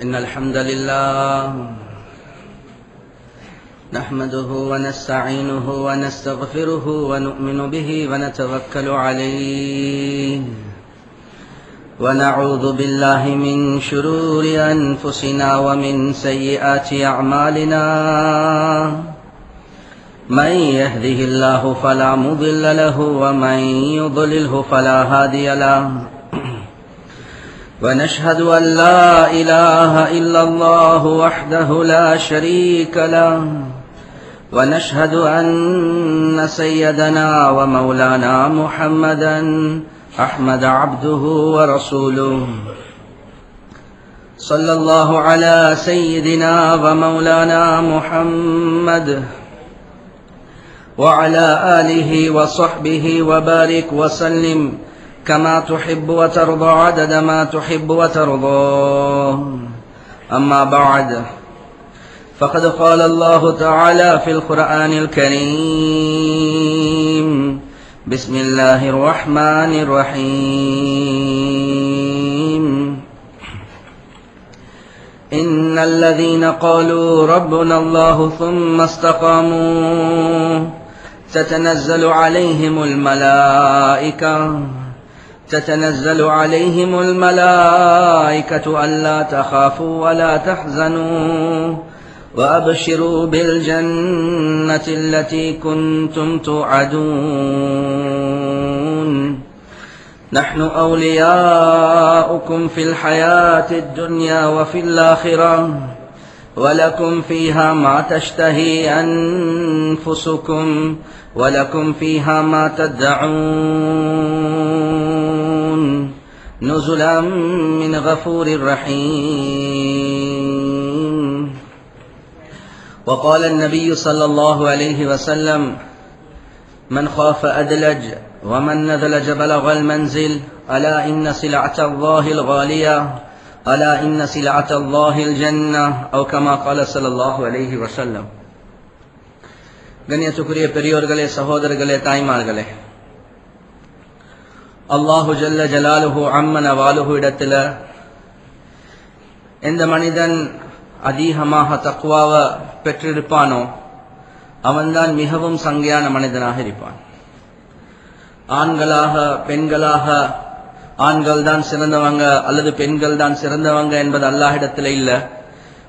إن الحمد لله نحمده ونستعينه ونستغفره ونؤمن به ونتوكل عليه ونعوذ بالله من شرور أنفسنا ومن سيئات أعمالنا من يهده الله فلا مضل له ومن يضلله فلا هادي له ونشهد أن لا إله إلا الله وحده لا شريك له ونشهد أن سيدنا ومولانا محمدا أحمد عبده ورسوله صلى الله على سيدنا ومولانا محمد وعلى آله وصحبه وبارك وسلم كما تحب وترضى عدد ما تحب وترضى أما بعد فقد قال الله تعالى في القرآن الكريم بسم الله الرحمن الرحيم إن الذين قالوا ربنا الله ثم استقاموا تتنزل عليهم الملائكة ألا تخافوا ولا تحزنوا وأبشروا بالجنة التي كنتم توعدون نحن أولياؤكم في الحياة الدنيا وفي الآخرة ولكم فيها ما تشتهي أنفسكم ولكم فيها ما تدعون نزلا من غفور رحيم. وقال النبي صلى الله عليه وسلم من خاف أدلج ومن نذلج بلغ المنزل ألا إن سلعة الله الغالية ألا إن سلعة الله الجنة أو كما قال صلى الله عليه وسلم. கண்ணியத்துக்குரிய பெரியோர்களே, சகோதரர்களே, தாய்மார்களே, அல்லாஹு ஜல்ல ஜலாலுஹு அம்மன வாலுஹு இடத்துல எந்த மனிதன் அதிகமாக தக்வாவை பெற்றிருப்பானோ அவன்தான் மிகவும் சங்கையான மனிதனாக இருப்பான். ஆண்களாக பெண்களாக ஆண்கள் தான் சிறந்தவங்க அல்லது பெண்கள் தான் சிறந்தவங்க என்பது அல்லாஹ்விடத்தில் இல்ல.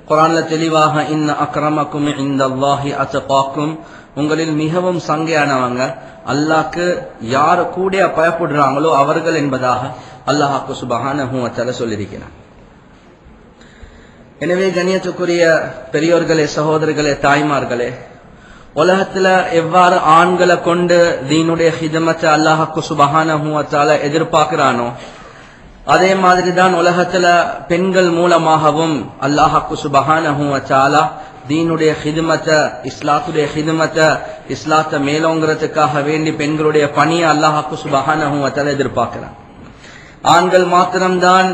குர்ஆன்ல தெளிவாக இன்ன அக்ரமக்கும் இன்தல்லாஹி அத்காக்கும், உங்களில் மிகவும் சங்கையானவங்க அல்லாஹ்க்கு யார் கூட பயப்படுறாங்களோ அவர்கள் என்பதாக அல்லாஹ் சுப்ஹானஹு வ தஆலா சொல்லியிருக்கிறார். எனவே கண்ணியத்துக்குரிய பெரியோர்களே, சகோதரர்களே, தாய்மார்களே, உலகத்துல எவ்வாறு ஆண்களை கொண்டு தீனுடைய ஹிதமத்தை அல்லாஹ் சுப்ஹானஹு வ தஆலா எதிர்பார்க்கிறானோ அதே மாதிரிதான் உலகத்துல பெண்கள் மூலமாகவும் அல்லாஹ் சுப்ஹானஹு வ தஆலா தீனுடைய ஹிதமத்தை, இஸ்லாத்துடைய ஹிதமத்தை, இஸ்லாத்தை மேலோங்கிறதுக்காக வேண்டி பெண்களுடைய பணியை அல்லாஹ் சுப்ஹானஹு வ தஆலா எதிர்பார்க்கிறான். ஆண்கள் மாத்திரம்தான்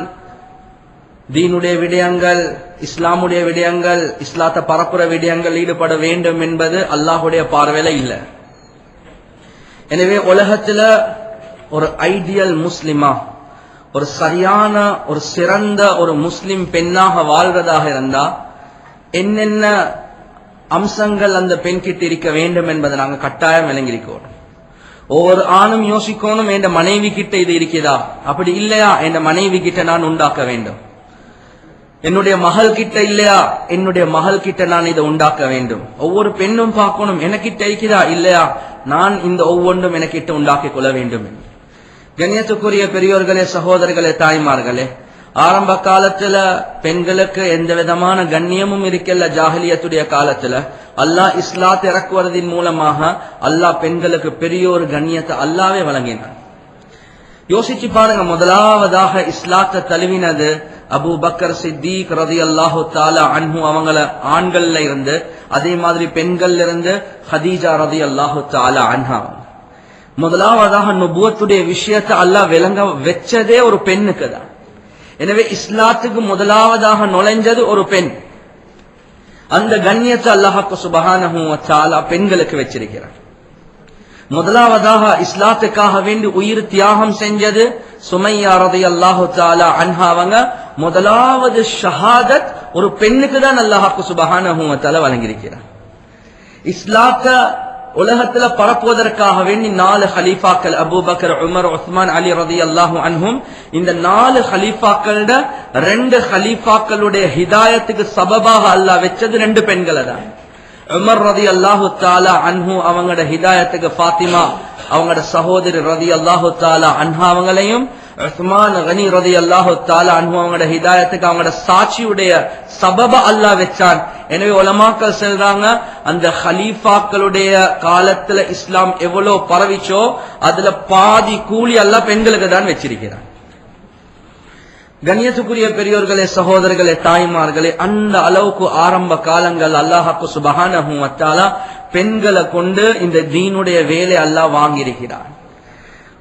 தீனுடைய விடயங்கள், இஸ்லாமுடைய விடயங்கள், இஸ்லாத்தை பரப்புற விடயங்கள் ஈடுபட வேண்டும் என்பது அல்லாஹுடைய பார்வையில இல்ல. எனவே உலகத்துல ஒரு ஐடியல் முஸ்லிமா, ஒரு சரியான ஒரு சிறந்த ஒரு முஸ்லிம் பெண்ணாக வாழ்றதாக இருந்தா என்னென்ன அம்சங்கள் அந்த பெண் கிட்ட இருக்க வேண்டும் என்பதை நாங்க கட்டாயம் விளங்கியிருக்கோம். ஒவ்வொரு ஆணும் யோசிக்கணும், என் மனைவி கிட்ட இது இருக்கிறதா, அப்படி இல்லையா என் மனைவி கிட்ட நான் உண்டாக்க வேண்டும். என்னுடைய மகள் கிட்ட இல்லையா என்னுடைய மகள் கிட்ட நான் இதை உண்டாக்க வேண்டும். ஒவ்வொரு பெண்ணும் பார்க்கணும், எனக்கிட்ட இருக்கிறதா இல்லையா நான் இந்த ஒவ்வொன்றும் எனக்கிட்ட உண்டாக்கிக் கொள்ள வேண்டும். கண்ணியத்துக்குரிய பெரியோர்களே, சகோதரர்களே, தாய்மார்களே, ஆரம்ப காலத்துல பெண்களுக்கு எந்த விதமான கண்ணியமும் இருக்கல. ஜாஹிலியத்துடைய காலத்துல அல்லாஹ் இஸ்லாத் இறக்குவதன் மூலமாக அல்லாஹ் பெண்களுக்கு பெரிய ஒரு கண்ணியத்தை அல்லாவே வழங்கினான். யோசிச்சு பாருங்க, முதலாவதாக இஸ்லாத்தை தழுவினது அபூ பக்கர் சித்திக் ரலியல்லாஹு தஆலா அன்ஹு அவங்கள ஆண்கள்ல இருந்து, அதே மாதிரி பெண்கள்ல இருந்து ஹதீஜா ரலியல்லாஹு தஆலா அன்ஹா. முதலாவதாக நுபுவத்துடைய விஷயத்தை அல்லாஹ் விளங்க வச்சதே ஒரு பெண்ணுக்கு தான். எனவே இஸ்லாத்துக்கு முதலாவதாக நுழைஞ்சது ஒரு பெண். அந்த கண்ணியத்தை அல்லாஹ் சுப்ஹானஹு வ தஆலா பெண்களுக்கு வச்சிருக்கிறார். முதலாவதாக இஸ்லாத்துக்காக வேண்டி உயிர் தியாகம் செஞ்சது சுமையா ரலியல்லாஹு தஆலா அன்ஹா. அவங்க முதலாவது ஷஹாதத் ஒரு பெண்ணுக்கு தான் அல்லாஹ் சுப்ஹானஹு வ தஆலா வழங்கியிருக்கிறார். இஸ்லாத்த உலகத்துல பரப்புவதற்காக வேண்டி 4 ஹலீஃபாக்கள் அபூபக்கர், உமர், உஸ்மான், அலி ரலியல்லாஹு அன்ஹும், இந்த 4 ஹலீஃபாக்களோட 2 ஹலீஃபாக்களுடைய ஹிதாயத்துக்கு சபபாக அல்லாஹ் வெச்சது 2 பெண்களை தான். உமர் ரலியல்லாஹு தஆலா அன்ஹு அவங்களோட ஹிதாயத்துக்கு ஃபாத்திமா அவங்களோட சகோதரி ரலியல்லாஹு தஆலா அன்ஹா அவங்களையும், உஸ்மான் கனி ரலியல்லாஹு தஆலா அன்ஹு அவங்களோட ஹிதாயத்துக்கு அவங்களோட சாட்சியுடைய சபப அல்லாஹ் வெச்சான். எனவே உலமாக்கள் சொல்றாங்க, அந்த ஹலீஃபாக்களுடைய காலத்துல இஸ்லாம் எவ்வளவு பரவிச்சோ அதுல பாதி கூலி அல்லாஹ் பெண்களுக்கு தான் வச்சிருக்கிறான். கண்ணியத்துக்குரிய பெரியோர்களே, சகோதரர்களே, தாய்மார்களே, அந்த அளவுக்கு ஆரம்ப காலங்கள் அல்லாஹ் சுப்ஹானஹு வ தஆலா பெண்களை கொண்டு இந்த தீனுடைய வேலை அல்லாஹ் வாங்கியிருக்கிறான்.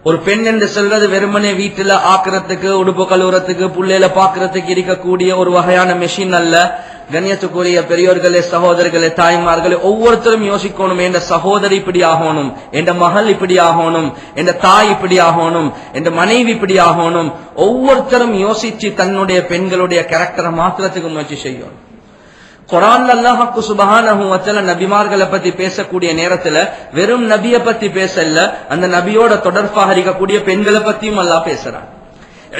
ஒரு பெண் என்று சொல்றது வெறுமனே வீட்டுல ஆக்குறதுக்கு, உடுப்பு கழுவுறதுக்கு, புள்ளையில பாக்குறதுக்கு இருக்கக்கூடிய ஒரு வகையான மெஷின் அல்ல. கண்ணியத்துக்குரிய பெரியோர்களே, சகோதரர்களே, தாய்மார்களே, ஒவ்வொருத்தரும் யோசிக்கணும், என்ற சகோதரி இப்படி ஆகணும், என்ற மகள் இப்படி ஆகணும், என்ற தாய் இப்படி ஆகணும், என்ற மனைவி இப்படி ஆகணும். ஒவ்வொருத்தரும் யோசிச்சு தன்னுடைய பெண்களுடைய கேரக்டரை மாத்திரத்துக்கு முயற்சி செய்யணும். குர்ஆன்ல அல்லாஹ் சுப்ஹானஹு வ தஆலா நபிமார்களை பத்தி பேசக்கூடிய நேரத்துல வெறும் நபியை பத்தி பேசல, அந்த நபியோட தொடர்பாக இருக்கக்கூடிய பெண்களை பத்தியும் அல்லாஹ் பேசுறான்.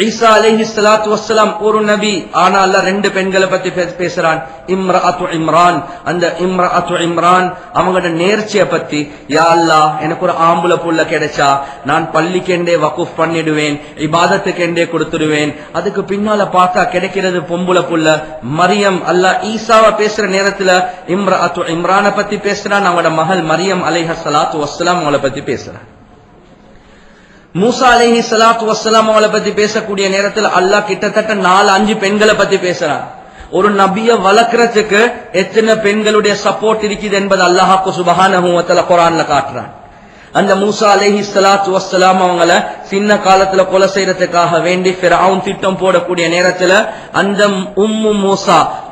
ஈசா அலைஹிஸ்ஸலாத்து வஸ்ஸலாம் ஒரு நபி, ஆனா அல்லாஹ் 2 பெண்களை பத்தி பேசுறான். இம்ரஅத்து இம்ரான், அந்த இம்ரஅத்து இம்ரான் அவங்களோட நேர்ச்சிய பத்தி, யா அல்லாஹ் எனக்கு ஒரு ஆம்புல புள்ள கிடைச்சா நான் பள்ளிக்கெண்டே வக்ஃப் பண்ணிடுவேன், இபாதத்துக்கெண்டே கொடுத்துடுவேன். அதுக்கு பின்னால பார்த்தா கிடைக்கிறது பொம்புல புள்ள மரியம். அல்லாஹ் ஈசாவை பேசுற நேரத்துல இம்ரஅத்து இம்ரானை பத்தி பேசுறான், அவங்களோட மகள் மரியம் அலைஹிஸ்ஸலாத்து வஸ்ஸலாம் அவங்கள பத்தி பேசுறான். மூசா அலைஹிஸ்ஸலாத்து வஸ்ஸலாம் அவங்கள பத்தி பேசக்கூடிய நேரத்தில் அல்லாஹ் கிட்டத்தட்ட 4-5 பெண்களை பத்தி பேசுறான். ஒரு நபிய வளர்க்கறதுக்கு எத்தனை பெண்களுடைய சப்போர்ட் இருக்குது என்பது அல்லாஹ் சுப்ஹானஹு வ தஆலா குர்ஆன்ல காட்டுறான். அந்த மூசா அலைஹிஸ்ஸலாத்து வஸ்ஸலாம் அவங்கள சின்ன காலத்துல கொலை செய்யறதுக்காக வேண்டி ஃபிரௌன் திட்டம் போடக்கூடிய நேரத்துல அந்த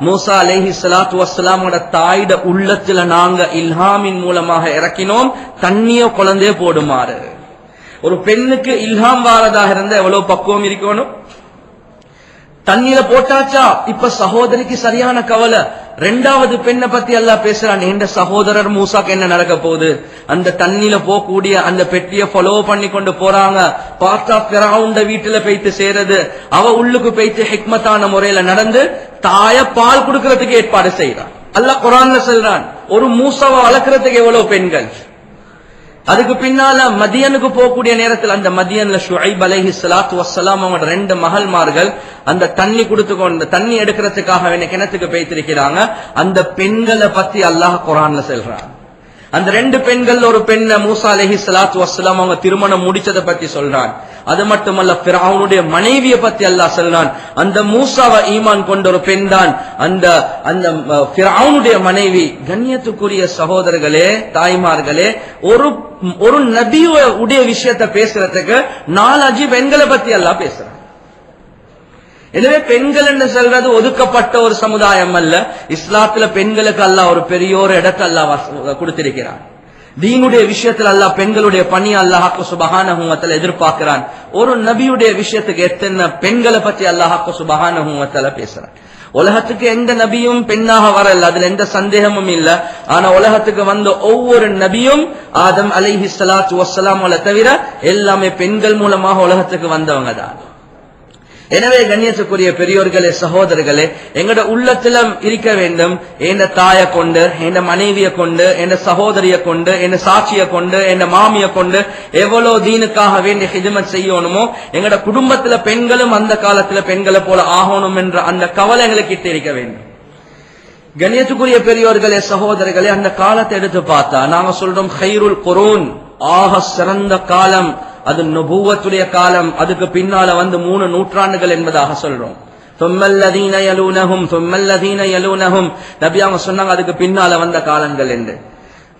மூசா அலைஹிஸ்ஸலாத்து வஸ்ஸலாமோட தாயிட உள்ளத்துல நாங்க இல்ஹாமின் மூலமாக இறக்கினோம், தண்ணிய குழந்தைய போடுமாறு. ஒரு பெண்ணுக்கு இல்ஹாம் வாரதாக இருந்தா எவ்வளவு பக்குவம் இருக்கணும். தண்ணியில போட்டாச்சா, இப்ப சகோதரிக்கு சரியான கவலை. 2வது பெண்ணை பத்தி அல்லாஹ் பேசுறான், என்ற சகோதரர் மூசாக்கு என்ன நடக்க போகுது. அந்த தண்ணியில போகக்கூடிய அந்த பெட்டியை ஃபாலோ பண்ணி கொண்டு போறாங்க. பார்த்தா ஃபிரௌன் வீட்டுல போய்த்து சேருது. அவ உள்ளுக்கு போய்த்து ஹிக்மத்தான முறையில நடந்து தாய பால் கொடுக்கறதுக்கு ஏற்பாடு செய்யறான். அல்லாஹ் குர்ஆன்ல சொல்றான், ஒரு மூசாவை வளர்க்கறதுக்கு எவ்வளவு பெண்கள். அதுக்கு பின்னால மதியனுக்கு போகக்கூடிய நேரத்தில் அந்த மதியன்ல ஷுஐப் அலைஹிஸ்ஸலாத்து வஸ்ஸலாம் அவங்களோட 2 மகள்மார்கள் அந்த தண்ணி கொடுத்துக்கொண்டு தண்ணி எடுக்கிறதுக்காக வேண்டிய கிணத்துக்கு போய்த்திருக்கிறாங்க. அந்த பெண்களை பத்தி அல்லாஹ் குர்ஆன்ல சொல்றான். அந்த 2 பெண்கள், ஒரு பெண்ண மூசா அலைஹிஸ்ஸலாத்து வஸ்ஸலாம் அவங்க திருமணம் முடிச்சதை பத்தி சொல்றான். அது மட்டுமல்ல, ஃபிரௌனுடைய மனைவியை பத்தி அல்லாஹ் சொல்றான். அந்த மூசாவை ஈமான் கொண்ட ஒரு பெண் தான் அந்த அந்த ஃபிரௌனுடைய மனைவி. கண்ணியத்துக்குரிய சகோதரர்களே, தாய்மார்களே, ஒரு நபியுடைய விஷயத்தை பேசுறதுக்கு 4-5 பெண்களை பத்தி அல்லாஹ் பேசுறான். எனவே பெண்கள் என்று சொல்றது ஒதுக்கப்பட்ட ஒரு சமுதாயம் அல்ல. இஸ்லாத்துல பெண்களுக்கு அல்லாஹ் ஒரு பெரிய ஒரு இடத்தை அல்லாஹ் கொடுத்திருக்கிறான். தீனுடைய விஷயத்துல அல்லாஹ் பெண்களுடைய பணி அல்லாஹ் சுப்ஹானஹு வ தஆலா எதிர்பார்க்கிறான். ஒரு நபியுடைய விஷயத்துக்கு எத்தனை பெண்களை பத்தி அல்லாஹ் சுப்ஹானஹு வ தஆலா பேசுறான். உலகத்துக்கு எந்த நபியும் பெண்ணாக வரல, அதுல எந்த சந்தேகமும் இல்ல. ஆனா உலகத்துக்கு வந்த ஒவ்வொரு நபியும் ஆதம் அலைஹிஸ்ஸலாத்து வஸ்ஸலாம் தவிர எல்லாமே பெண்கள் மூலமாக உலகத்துக்கு வந்தவங்க தான். எனவே கண்ணியத்துக்குரிய பெரியோர்களே, சகோதரர்களே, எங்கட உள்ளத்துல இருக்க வேண்டும், என் தாய கொண்டு, என் மனைவியை கொண்டு, என் சகோதரிய கொண்டு, என் சாட்சிய கொண்டு, என் மாமிய கொண்டு எவ்வளவு தீனுக்காக வேண்டிய ஹிதமத் செய்யணுமோ, எங்கட குடும்பத்துல பெண்களும் அந்த காலத்துல பெண்களை போல ஆகணும் என்ற அந்த கவலை எங்களுக்கு இருக்க வேண்டும். கண்ணியத்துக்குரிய பெரியோர்களே, சகோதரர்களே, அந்த காலத்தை எடுத்து பார்த்தா நாங்க சொல்றோம் கைருல் குரூன், ஆக சிறந்த காலம் அது நுபுவத்துடைய காலம். அதுக்கு பின்னால 3 நூற்றாண்டுகள் என்பதாக சொல்றோம். தும்மல்லதீன யலூனஹும் நபி அவங்க சொன்னாங்க அதுக்கு பின்னால வந்த காலங்கள் என்று.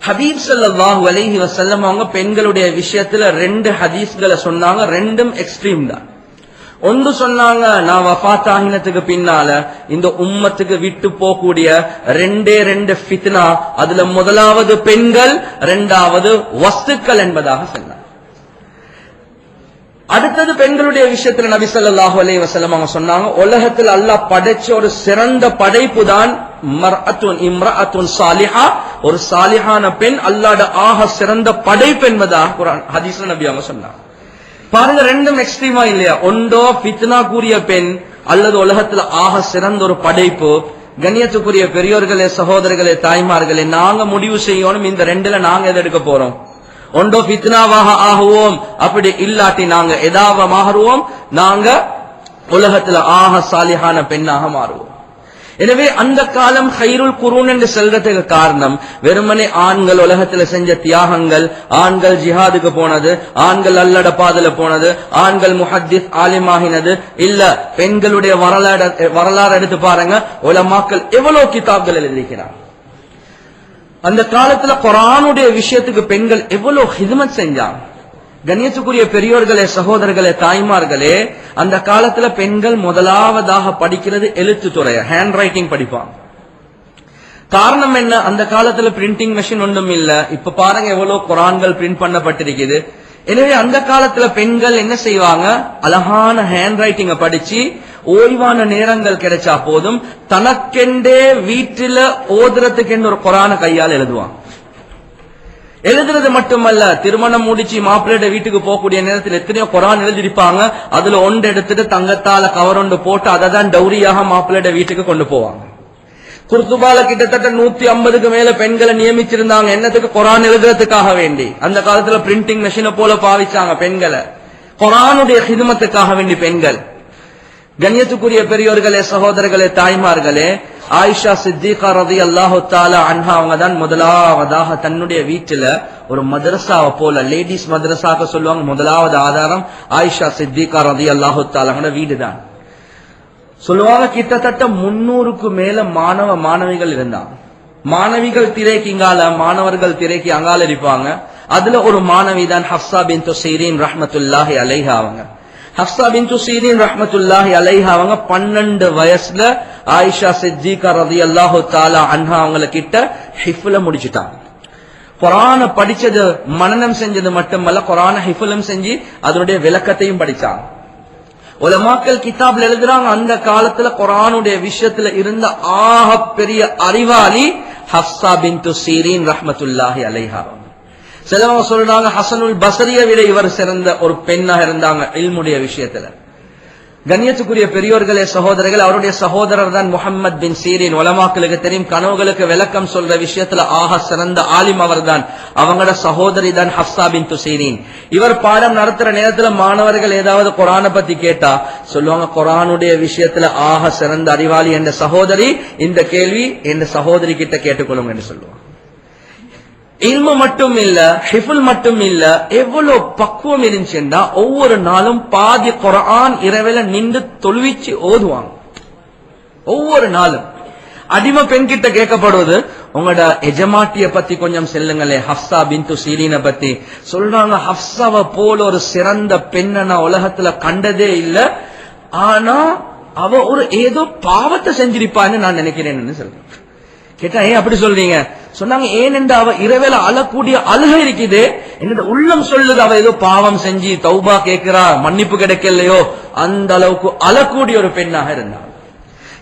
ஹபீப் ஸல்லல்லாஹு அலைஹி வஸல்லம் அவங்க பெண்களுடைய விஷயத்துல 2 ஹதீஸ்களை சொன்னாங்க. 2ம் எக்ஸ்ட்ரீம் தான். ஒன்று சொன்னாங்க, நான் வஃபாத் ஆகினத்துக்கு பின்னால இந்த உம்மத்துக்கு விட்டு போகக்கூடிய 2 ஃபித்னா, அதுல முதலாவது பெண்கள், 2வது வஸ்துக்கள் என்பதாக சொன்னாங்க. அடுத்தது பெண்களுடைய விஷயத்துல நபி ஸல்லல்லாஹு அலைஹி வஸல்லம் அவங்க சொன்னாங்க, உலகத்தில் அல்லாஹ் படைச்ச ஒரு சிறந்த படைப்பு தான் இம்ரஅத்துன் சாலிஹா, ஒரு சாலிஹான பெண் அல்லாஹ்ட ஆக சிறந்த படைப்பு என்பதாக குர்ஆன் ஹதீஸ்ல நபி அவங்க சொன்னாங்க. பாருங்க, ரெண்டும் எக்ஸ்ட்ரீமா இல்லையா? ஒன்றோ ஃபித்னா கூறிய பெண் அல்லது உலகத்துல ஆக சிறந்த ஒரு படைப்பு. கண்ணியத்துக்குரிய பெரியோர்களே, சகோதரர்களே, தாய்மார்களே, நாங்க முடிவு செய்யணும் இந்த ரெண்டுல நாங்க எதை எடுக்க போறோம். ஒன்றோ ஃபித்னாவாக ஆகுவோம், அப்படி இல்லாட்டி நாங்க எதாவ மாறுவோம், நாங்க உலகத்துல ஆக சாலிஹான பெண்ணாக மாறுவோம். எனவே அந்த காலம் ஹைருல் குரூன் என்று செல்றதுக்கு காரணம் வெறுமனே ஆண்கள் உலகத்துல செஞ்ச தியாகங்கள், ஆண்கள் ஜிஹாதுக்கு போனது, ஆண்கள் அல்லட பாதல போனது, ஆண்கள் முஹத்திஸ் ஆலிமாகினது இல்ல. பெண்களுடைய வரலாறு எடுத்து பாருங்க, உலமாக்கள் எவ்வளவு கிதாப்கள் எழுதிக்கிறார். அந்த காலத்துல குர்ஆனுடைய விஷயத்துக்கு பெண்கள் எவ்வளவு ஹிதமத் செஞ்சாங்க. கண்ணியத்துக்குரிய பெரியோர்களே, சகோதரர்களே, தாய்மார்களே, அந்த காலத்துல பெண்கள் முதலாவதாக படிக்கிறது எழுத்துத்துறைய, ஹேண்ட் ரைட்டிங் படிப்பாங்க. காரணம் என்ன? அந்த காலத்துல பிரிண்டிங் மெஷின் ஒன்றும் இல்ல. இப்ப பாருங்க எவ்வளவு குர்ஆன்கள் பிரிண்ட் பண்ணப்பட்டிருக்குது. எனவே அந்த காலத்துல பெண்கள் என்ன செய்வாங்க, அழகான ஹேண்ட் ரைட்டிங்க படிச்சு ஓய்வான நேரங்கள் கிடைச்சா போதும் தனக்கெண்டே வீட்டில ஓதுறதுக்கு ஒரு குர்ஆன கையால் எழுதுவாங்க. எழுதுறது மட்டுமல்ல, திருமணம் முடிச்சு மாப்பிள்ளையோட வீட்டுக்கு போகக்கூடிய நேரத்தில் எத்தனையோ குர்ஆன் எழுதிருப்பாங்க. அதுல ஒன்று எடுத்துட்டு தங்கத்தால கவர் ஒன்று போட்டு அதை தான் டௌரியாக மாப்பிள்ளையோட வீட்டுக்கு கொண்டு போவாங்க. குர்துபால கிட்டத்தட்ட 150க்கு மேல பெண்களை நியமிச்சிருந்தாங்க. என்னத்துக்கு? குர்ஆன் எழுதுறதுக்காக வேண்டி. அந்த காலத்துல பிரிண்டிங் மெஷினை போல பாவிச்சாங்க பெண்களை, குர்ஆனுடைய ஹிதமத்துக்காக வேண்டி பெண்கள். கண்ணியத்துக்குரிய பெரியோர்களே, சகோதரர்களே, தாய்மார்களே, ஆயிஷா சித்திகா ரலியல்லாஹு தஆலா அன்ஹா அவங்க தான் முதலாவதாக தன்னுடைய வீட்டுல ஒரு மதரசாவை போல, லேடிஸ் மதரசாக்கு சொல்லுவாங்க. முதலாவது ஆதாரம் ஆயிஷா சித்திகா ரலியல்லாஹு தஆலா வீடு தான். சொல்லுவாங்க கிட்டத்தட்ட 300க்கு மேல மாணவிகள் இருந்தாங்க. மாணவிகள் திரைக்கு இங்கால, மாணவர்கள் திரைக்கு அங்கால இருப்பாங்க. அதுல ஒரு மாணவி தான் ஹஃப்ஸா பின்த் சீரின் ரஹ்மத்துல்லாஹி அலைஹா அவங்க. ஹஃப்ஸா பின்த் சீரின் ரஹ்மத்துல்லாஹி அலைஹா அவங்க 12 வயசுல ஆயிஷா சித்திகா ரலியல்லாஹு தஆலா அன்ஹா அவங்கள கிட்ட ஹிஃப்ல முடிச்சிட்டாங்க. குர்ஆன படிச்சது, மனனம் செஞ்சது மட்டுமல்ல, குர்ஆன ஹிஃப்லும் செஞ்சு அதனுடைய விளக்கத்தையும் படிச்சாங்க. உலமாக்கள் கிதாப்ல எழுதுறாங்க, அந்த காலத்துல குர்ஆனுடைய விஷயத்துல இருந்த ஆக பெரிய அறிவாளி ஹஃப்ஸா பின்த் சீரின் ரஹ்மத்துல்லாஹி அலைஹா. சிலவங்க சொல்றாங்க ஹசனுல் பஸ்ரியை விட இவர் சிறந்த ஒரு பெண்ணாக இருந்தாங்க இல்முடைய விஷயத்துல. கண்ணியத்துக்குரிய பெரியோர்களே, சகோதரர்கள், அவருடைய சகோதரர் தான் முஹம்மத் பின் சீரின். உலமாக்களுக்கு தெரியும், கனவுகளுக்கு விளக்கம் சொல்ற விஷயத்துல ஆக சிறந்த ஆலிம் அவர் தான். அவங்களோட சகோதரி தான் ஹஃப்ஸா பின்த் சீரின். இவர் பாடம் நடத்துற நேரத்துல மாணவர்கள் ஏதாவது குர்ஆனை பத்தி கேட்டா சொல்லுவாங்க, குர்ஆனுடைய விஷயத்துல ஆக சிறந்த அறிவாளி என்ற சகோதரி, இந்த கேள்வி என்ற சகோதரி கிட்ட கேட்டுக்கொள்ளுங்க என்று சொல்லுவாங்க. இல்மு மட்டும் இல்ல, ஹிஃபுல் மட்டும் இல்ல, எவ்வளவு பக்குவம் இருந்துச்சுன்னா ஒவ்வொரு நாளும் பாதி குர்ஆன் இரவில நின்று தொழுவிச்சு ஓதுவாங்க. ஒவ்வொரு நாளும் அடிமை பெண் கிட்ட கேட்கப்படுவது, உங்களோட எஜமாட்டிய பத்தி கொஞ்சம் செல்லுங்களே, ஹஃப்ஸா பின்த் சீரினை பத்தி. சொல்றாங்க, ஹஃப்ஸாவை போல ஒரு சிறந்த பெண்ணை நான் உலகத்துல கண்டதே இல்ல, ஆனா அவ ஒரு ஏதோ பாவத்தை செஞ்சிருப்பான்னு நான் நினைக்கிறேன்னு சொல்றேன். கேட்டா ஏன் அப்படி சொல்றீங்க? சொன்னாங்க, ஏனென்று அவ இரவேல அழக்கூடிய அழுகை இருக்குது, என்னோட உள்ளம் சொல்லுது அவ ஏதோ பாவம் செஞ்சு தௌபா கேட்கிறா, மன்னிப்பு கிடைக்கலையோ, அந்த அளவுக்கு அழக்கூடிய ஒரு பெண்ணாக இருந்தாங்க.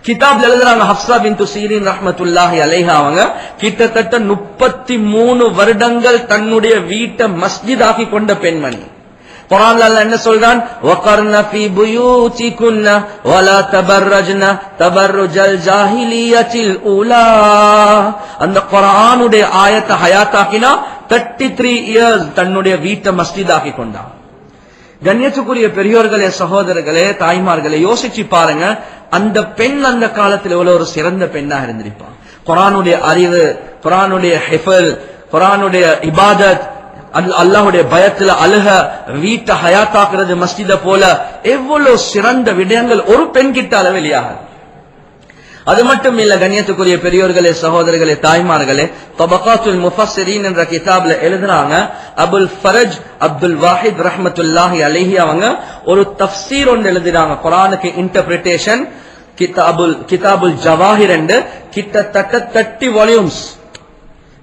கிதாப்ல எழுதுறாங்க, ஹஃப்ஸா பின்த் சீரின் ரஹ்மத்துல்லாஹி அலைஹா அவங்க கிட்டத்தட்ட 33 வருடங்கள் தன்னுடைய வீட்டை மஸ்ஜித் ஆக்கி கொண்ட பெண்மணி. குர்ஆன்ல அல்லாஹ் என்ன சொல்றான்? வகர்ன ஃபீ புயூதிகுன்ன வலா தபர்ரஜ்ன தபர்ருஜல் ஜாஹிலியத்தில் ஊலா. அந்த குர்ஆனுடைய ஆயத்தை ஹயாத்தாக்கினா 33 இயர்ஸ் தன்னுடைய வீட்டை மஸ்ஜித் ஆக்கி கொண்டான். கண்ணியத்துக்குரிய பெரியோர்களே, சகோதரர்களே, தாய்மார்களே, யோசிச்சு பாருங்க, அந்த பெண் அந்த காலத்தில் எவ்வளவு ஒரு சிறந்த பெண்ணாக இருந்திருப்பான். குர்ஆனுடைய அறிவு, குர்ஆனுடைய ஹிஃபல், குர்ஆனுடைய இபாதத், அல்லாஹ்வுடைய பயத்துல அழுக, வீட்டை ஹயாத்தாக்குறது மஸ்ஜித போல எவ்வளவு சிறந்த விடயங்கள் ஒரு பெண் கிட்ட வெளியாகாது. அது மட்டும் இல்ல, கண்ணியத்துக்குரிய பெரியோர்களே, சகோதரர்களே, தாய்மார்களே, தபகாத்துல் முஃபஸ்ஸிரீன் என்ற கிதாப்ல எழுதுறாங்க, அபுல் ஃபரஜ் அப்துல் வாஹித் ரஹ்மத்துல்லாஹி அலைஹி அவங்க ஒரு தஃப்சீர் ஒன்று எழுதுறாங்க. குர்ஆனுக்கு இன்டர்பிரிட்டேஷன், கிதாபுல் ஜவாஹிர் என்று கிட்டத்தட்ட 30 வால்யூம்ஸ்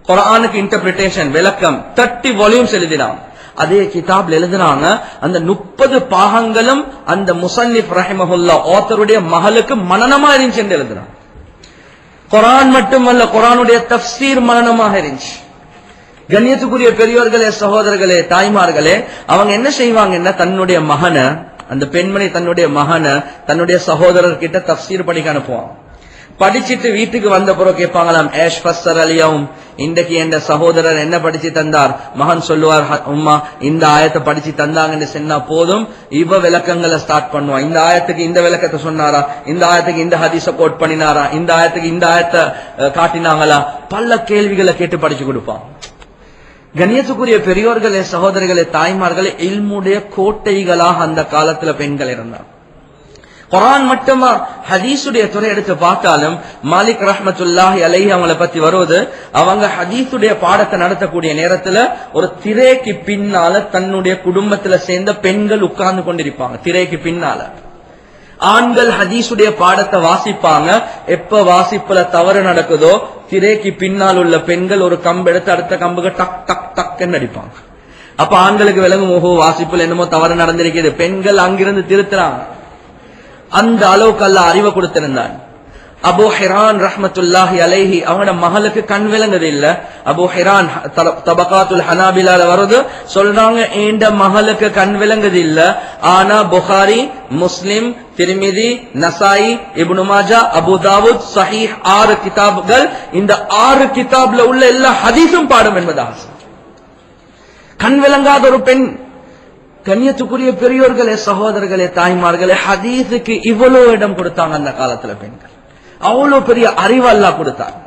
குர்ஆனுக்கு இன்டர்பிரிட்டேஷன் விளக்கம் 30 வால்யூம்ஸ் எழுதினான். அதே கிதாப்ல எழுதுறாங்க அந்த 30 பாகங்களும் அந்த முஸன்னிஃப் ரஹிமஹுல்லா ஆத்தருடைய மகளுக்கு மனனமா இருந்துச்சு என்று எழுதுறாங்க. குர்ஆன் மட்டுமல்ல, குர்ஆனுடைய தஃப்சீர் மனனமாக இருந்துச்சு. கண்ணியத்துக்குரிய பெரியோர்களே, சகோதரர்களே, தாய்மார்களே, அவங்க என்ன செய்வாங்கன்னா தன்னுடைய மகனை, அந்த பெண்மணி தன்னுடைய மகனை தன்னுடைய சகோதரர் கிட்ட தஃப்சீர் படிக்க அனுப்புவாங்க. படிச்சிட்டு வீட்டுக்கு வந்த பிறகு கேட்பாங்களாம், ஏஷ் ஃபஸ்ஸர் அலியவும், இன்றைக்கு என் சகோதரர் என்ன படிச்சு தந்தார்? மகன் சொல்லுவார், உம்மா இந்த ஆயத்தை படிச்சு தந்தாங்கன்னு சொன்னா போதும், இவ விளக்கங்களை ஸ்டார்ட் பண்ணுவான். இந்த ஆயத்துக்கு இந்த விளக்கத்தை சொன்னாரா, இந்த ஆயத்துக்கு இந்த ஹதீஸ கோட் பண்ணினாரா, இந்த ஆயத்துக்கு இந்த ஆயத்தை காட்டினாங்களா, பல கேள்விகளை கேட்டு படிச்சு கொடுப்பான். கண்ணியத்துக்குரிய பெரியோர்களே, சகோதரர்களே, தாய்மார்களே, இல்முடைய கோட்டைகளாக அந்த காலத்துல பெண்கள் இருந்தார். குர்ஆன் மட்டுமா, ஹதீஸுடைய துறை எடுத்து பார்த்தாலும் மாலிக் ரஹ்மத்துல்லாஹி அலைஹி அவங்கள பத்தி வருவது, அவங்க ஹதீஸுடைய பாடத்தை நடத்தக்கூடிய நேரத்துல ஒரு திரைக்கு பின்னால தன்னுடைய குடும்பத்துல சேர்ந்த பெண்கள் உட்கார்ந்து கொண்டிருப்பாங்க. திரைக்கு பின்னால ஆண்கள் ஹதீஸுடைய பாடத்தை வாசிப்பாங்க. எப்ப வாசிப்புல தவறு நடக்குதோ திரைக்கு பின்னால் உள்ள பெண்கள் ஒரு கம்பு எடுத்து அடுத்த கம்புக்கு டக் டக் டக்குன்னு அடிப்பாங்க. அப்ப ஆண்களுக்கு விளங்கும், ஓஹோ வாசிப்புல என்னமோ தவறு நடந்திருக்கிறது. பெண்கள் அங்கிருந்து திருத்துறாங்க. அந்த அளவுக்கு அல்லாஹ் அறிவை கொடுத்திருந்தான். அபூ ஹிரான் ரஹ்மத்துல்லாஹி அலைஹி அவங்களோட மகளுக்கு கண் விளங்குது இல்ல. அபூ ஹிரான் தபகாத்துல் ஹனாபிலால வருது, சொல்றாங்க ஏண்ட மகளுக்கு கண் விளங்குது இல்ல, ஆனா புகாரி, முஸ்லிம், திர்மிதி, நசாயி, இப்னு மாஜா, அபூ தாவூத், சஹீஹ் 6 கிதாபுகள், இந்த 6 கிதாப்ல உள்ள எல்லா ஹதீஸும் பாடும் என்பதாக. கண் விளங்காத ஒரு பெண். கண்ணியத்துக்குரிய பெரியோர்களே, சகோதரர்களே, தாய்மார்களே, ஹதீஸுக்கு இவ்வளவு இடம் கொடுத்தாங்க அந்த காலத்துல பெண்கள். அவ்வளவு பெரிய அறிவு அல்லாஹ் கொடுத்தாங்க.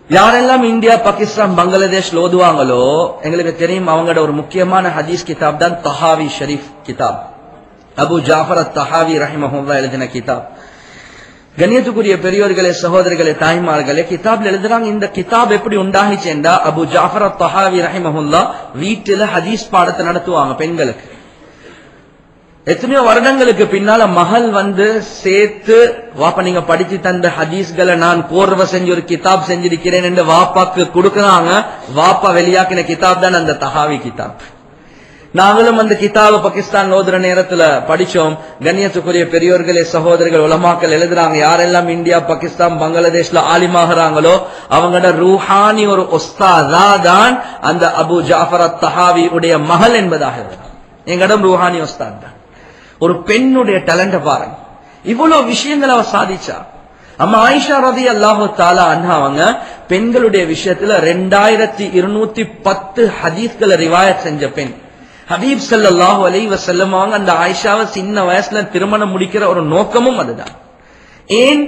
யாரெல்லாம் இந்தியா, பாகிஸ்தான், பங்களாதேஷ் ஓதுவாங்களோ எங்களுக்கு தெரியும், அவங்களோட ஒரு முக்கியமான ஹதீஸ் கிதாப் தான் தஹாவி ஷரீஃப் கிதாப். அபு ஜாஃபர் அத்-தஹாவி ரஹிமஹுல்லாஹ் எழுதின கிதாப். கண்ணியத்துக்குரிய பெரியோர்களே, சகோதரர்களே, தாய்மார்களே, கிதாப்ல எழுதுறாங்க, இந்த கிதாப் எப்படி உண்டாகிச்சேண்டா அபு ஜாஃபர் அத்-தஹாவி ரஹிமஹுல்லாஹ் வீட்டுல ஹதீஸ் பாடத்தை நடத்துவாங்க பெண்களுக்கு. எத்தனையோ வருடங்களுக்கு பின்னால மகள் வந்து சேர்த்து, வாப்பா நீங்க படிச்சு தந்த ஹதீஸ்களை நான் கோர்வை செஞ்சு ஒரு கிதாப் செஞ்சிருக்கிறேன் என்று வாப்பாக்கு கொடுக்கறாங்க. வாப்பா வெளியாக்கின கிதாப் தான் அந்த தஹாவி கிதாப். நாங்களும் அந்த கிதாப பாகிஸ்தான் ஓதுற நேரத்துல படிச்சோம். கண்ணியத்துக்குரிய பெரியோர்களே, சகோதரர்கள், உலமாக்கள் எழுதுறாங்க, யாரெல்லாம் இந்தியா, பாகிஸ்தான், பங்களாதேஷ்ல ஆலிமாகறாங்களோ அவங்களோட ரூஹானி ஒரு உஸ்தாதா தான் அந்த அபு ஜாஃபர் அத்-தஹாவி உடைய மகள் என்பதாக எழுதுறாங்க. எங்களிடம் ரூஹானி உஸ்தாத் தான். ஒரு பெண்ணுடைய டேலண்ட பாருங்க, இவ்வளவு விஷயங்களை அவ சாதிச்சா. அம்மா ஆயிஷா ரலியல்லாஹு தஆலா அன்ஹா அவங்க பெண்களுடைய விஷயத்துல 2210 ஹதீஸ்களை ரிவாயத் செஞ்ச பெண். ஹபீப் ஸல்லல்லாஹு அலைஹி வஸல்லம் அவங்க அந்த ஆயிஷாவை சின்ன வயசுல திருமணம் முடிக்கிற ஒரு நோக்கமும் அதுதான். ஏன்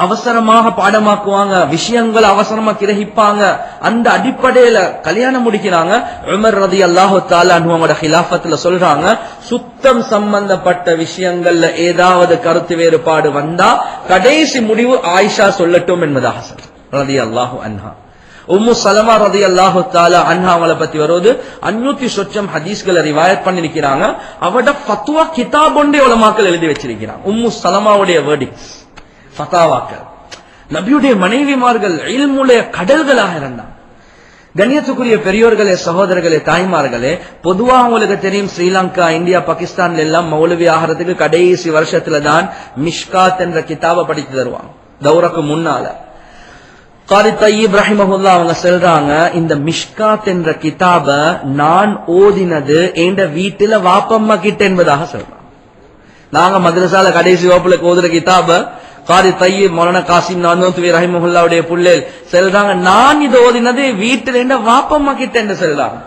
அவசரமாக பாடமாக்குவாங்க, விஷயங்கள் அவசரமா கிரகிப்பாங்க, அந்த அடிப்படையில கல்யாணம் முடிக்கிறாங்க. உமர் ரலியல்லாஹு தஆலா அன்ஹுவோட ஹிலாஃபத்துல சொல்றாங்க, சுத்தம் சம்பந்தப்பட்ட விஷயங்கள்ல ஏதாவது கருத்து வேறுபாடு வந்தா கடைசி முடிவு ஆயிஷா சொல்லட்டும் என்பதாக ரலியல்லாஹு அன்ஹா. உம்மு சலமா ரலியல்லாஹு தஆலா அன்ஹா அவளை பத்தி வருவது 500 சொச்சம் ஹதீஸ்களை ரிவாயத் பண்ணிருக்கிறாங்க. அவட ஃபத்வா கிதாப் ஒன்றே உலமாக்கள் எழுதி வச்சிருக்கிறாங்க. உம்மு சலமாவுடைய வேர்டிக்ஸ், ஃபதாவாக்கள். நபியுடைய மனைவிமார்கள் இல்முடைய கடல்களாக இருந்தாங்க. கண்ணியத்துக்குரிய பெரியோர்களே, சகோதரர்களே, தாய்மார்களே, பொதுவா உங்களுக்கு தெரியும் ஸ்ரீலங்கா, இந்தியா, பாகிஸ்தான்ல எல்லாம் மௌலவி ஆகிறதுக்கு கடைசி வருஷத்துல தான் மிஷ்காத் என்ற கிதாபை படித்து தருவாங்க. தௌரக்கு முன்னால காரி தய்யிப் ரஹிமஹுல்லாஹ் அவங்க சொல்றாங்க, இந்த மிஷ்காத் என்ற கிதாப நான் ஓதினது என்ற வீட்டுல வாப்பம்மா கிட்ட என்பதாக சொல்றாங்க. நாங்க மദ്രസാல கடைசி வகுப்புல ஓதுற கிதாப காரி தய்யிப் மௌலானா காசிம் நானூத்வி ரஹிமஹுல்லாஹ்வுடைய புள்ளேல் சொல்றாங்க, நான் இது ஓதினது வீட்டுல என்ற வாப்பம்மா கிட்ட என்று சொல்றாங்க.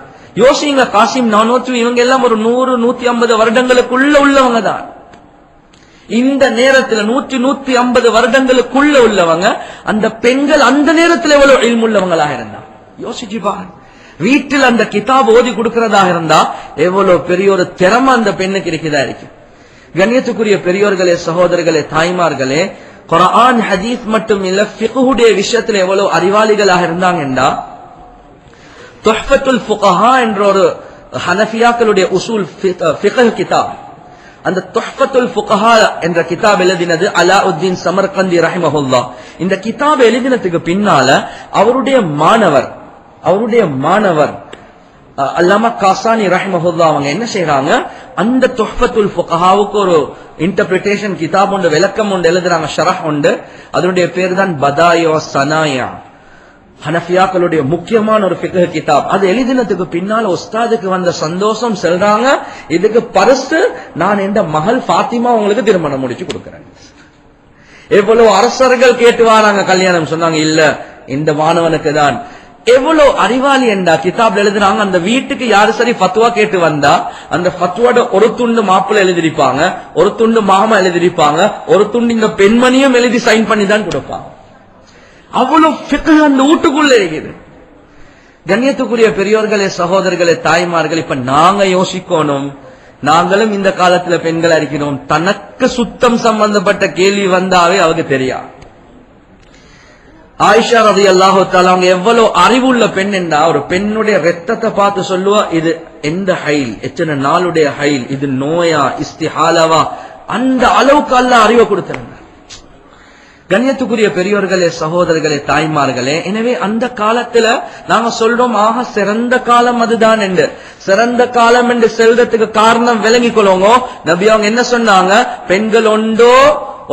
யோசிங்க, காசிம் நானூத்வி இவங்க எல்லாம் ஒரு 100-150 வருடங்களுக்குள்ள உள்ளவங்க தான். இந்த நேரத்துல 100-150 வருடங்களுக்குள்ள உள்ளவங்க, அந்த பெண்கள் அந்த நேரத்தில் எவ்வளவு இல்முள்ளவங்களாக இருந்தா யோசிச்சு பாருங்க. வீட்டில் அந்த கிதாப் ஓதி கொடுக்கிறதாக இருந்தா எவ்வளவு பெரிய ஒரு திறமை அந்த பெண்ணுக்கு இருக்குதா இருக்கு. கண்ணியத்துக்குரிய பெரியோர்களே, சகோதரர்களே, தாய்மார்களே, குர்ஆன் ஹதீஸ் மட்டும் இல்ல, ஃபிக்ஹுடைய விஷயத்துல எவ்வளவு அறிவாளிகளாக இருந்தாங்கன்றா, துஹ்ஃபத்துல் ஃபுகஹா என்ற ஒரு ஹனஃபியாக்களுடைய உசூல் ஃபிக்ஹ் கிதாப், அந்த துஹ்ஃபத்துல் ஃபுகஹா என்ற கிதாப் எழுதினது அலாவுத்தீன் சமர்கந்தி ரஹிமஹுல்லாஹ். இந்த கிதாப் எழுதினதுக்கு பின்னால அவருடைய மாணவர் அல்லாமா காசானி ரஹ்மஹுல்லாஹ் அவங்க என்ன செய்யறாங்க, அந்த துஹ்ஃபத்துல் ஃபுகஹாவுக்கு ஒரு இன்டர்பிரிட்டேஷன் கிதாப் உண்டு, விளக்கம் உண்டு, எழுதுறாங்க, ஷரஹ் உண்டு. அதனுடைய பேர் தான் பதாயோ சனாயா, ஹனஃபியாக்களுடைய முக்கியமான ஒரு ஃபிக்ஹ் கிதாப். அது எழுதினதுக்கு பின்னால உஸ்தாதுக்கு வந்த சந்தோஷம் சொல்றாங்க, இதுக்கு பரிசு நான் என்ற மகள் ஃபாத்திமா உங்களுக்கு திருமணம் முடிச்சு கொடுக்கிறேன். எவ்வளவு அரசர்கள் கேட்டு வராங்க கல்யாணம், சொன்னாங்க இல்ல இந்த மாணவனுக்கு தான். எவ்வளவு அறிவாளி என்றா கிதாப்ல எழுதுறாங்க, அந்த வீட்டுக்கு யாரு சரி ஃபத்வா கேட்டு வந்தா அந்த ஃபத்வாட ஒரு துண்டு மாப்பிள்ளை எழுதிருப்பாங்க, ஒரு துண்டு மாமா எழுதிருப்பாங்க, ஒரு துண்டு இந்த பெண்மணியும் எழுதி சைன் பண்ணி தான் கொடுப்பாங்க. அவ்வளவு ஃபிக்ஹ் அந்த வீட்டுக்குள்ள இருக்குது. கண்ணியத்துக்குரிய பெரியோர்களே, சகோதரர்களே, தாய்மார்கள், இப்ப நாங்க யோசிக்கணும், நாங்களும் இந்த காலத்துல பெண்களா இருக்கிறோம், தனக்கு சுத்தம் சம்பந்தப்பட்ட கேள்வி வந்தாவே அவருக்கு தெரியாது. ஆயிஷா ரலியல்லாஹு தஆலா அவங்க எவ்வளவு அறிவுள்ள பெண் என்றா, ஒரு பெண்ணுடைய ரத்தத்தை பார்த்து சொல்லுவா இது எந்த ஹைல், எத்தனை நாளுடைய ஹைல், இது நோயா இஸ்திஹாலவா, அந்த அளவுக்கு அல்லாஹ் அறிவை கொடுத்தாங்க. கண்ணியத்துக்குரிய பெரியோர்களே, சகோதரர்களே, தாய்மார்களே, எனவே அந்த காலத்துல நாங்க சொல்றோம் ஆக சிறந்த காலம் அதுதான் என்று. சிறந்த காலம் என்று செல்றதுக்கு காரணம் விளங்கிக் கொள்ளுங்க. நபி அவங்க என்ன சொன்னாங்க, பெண்கள் ஒன்றோ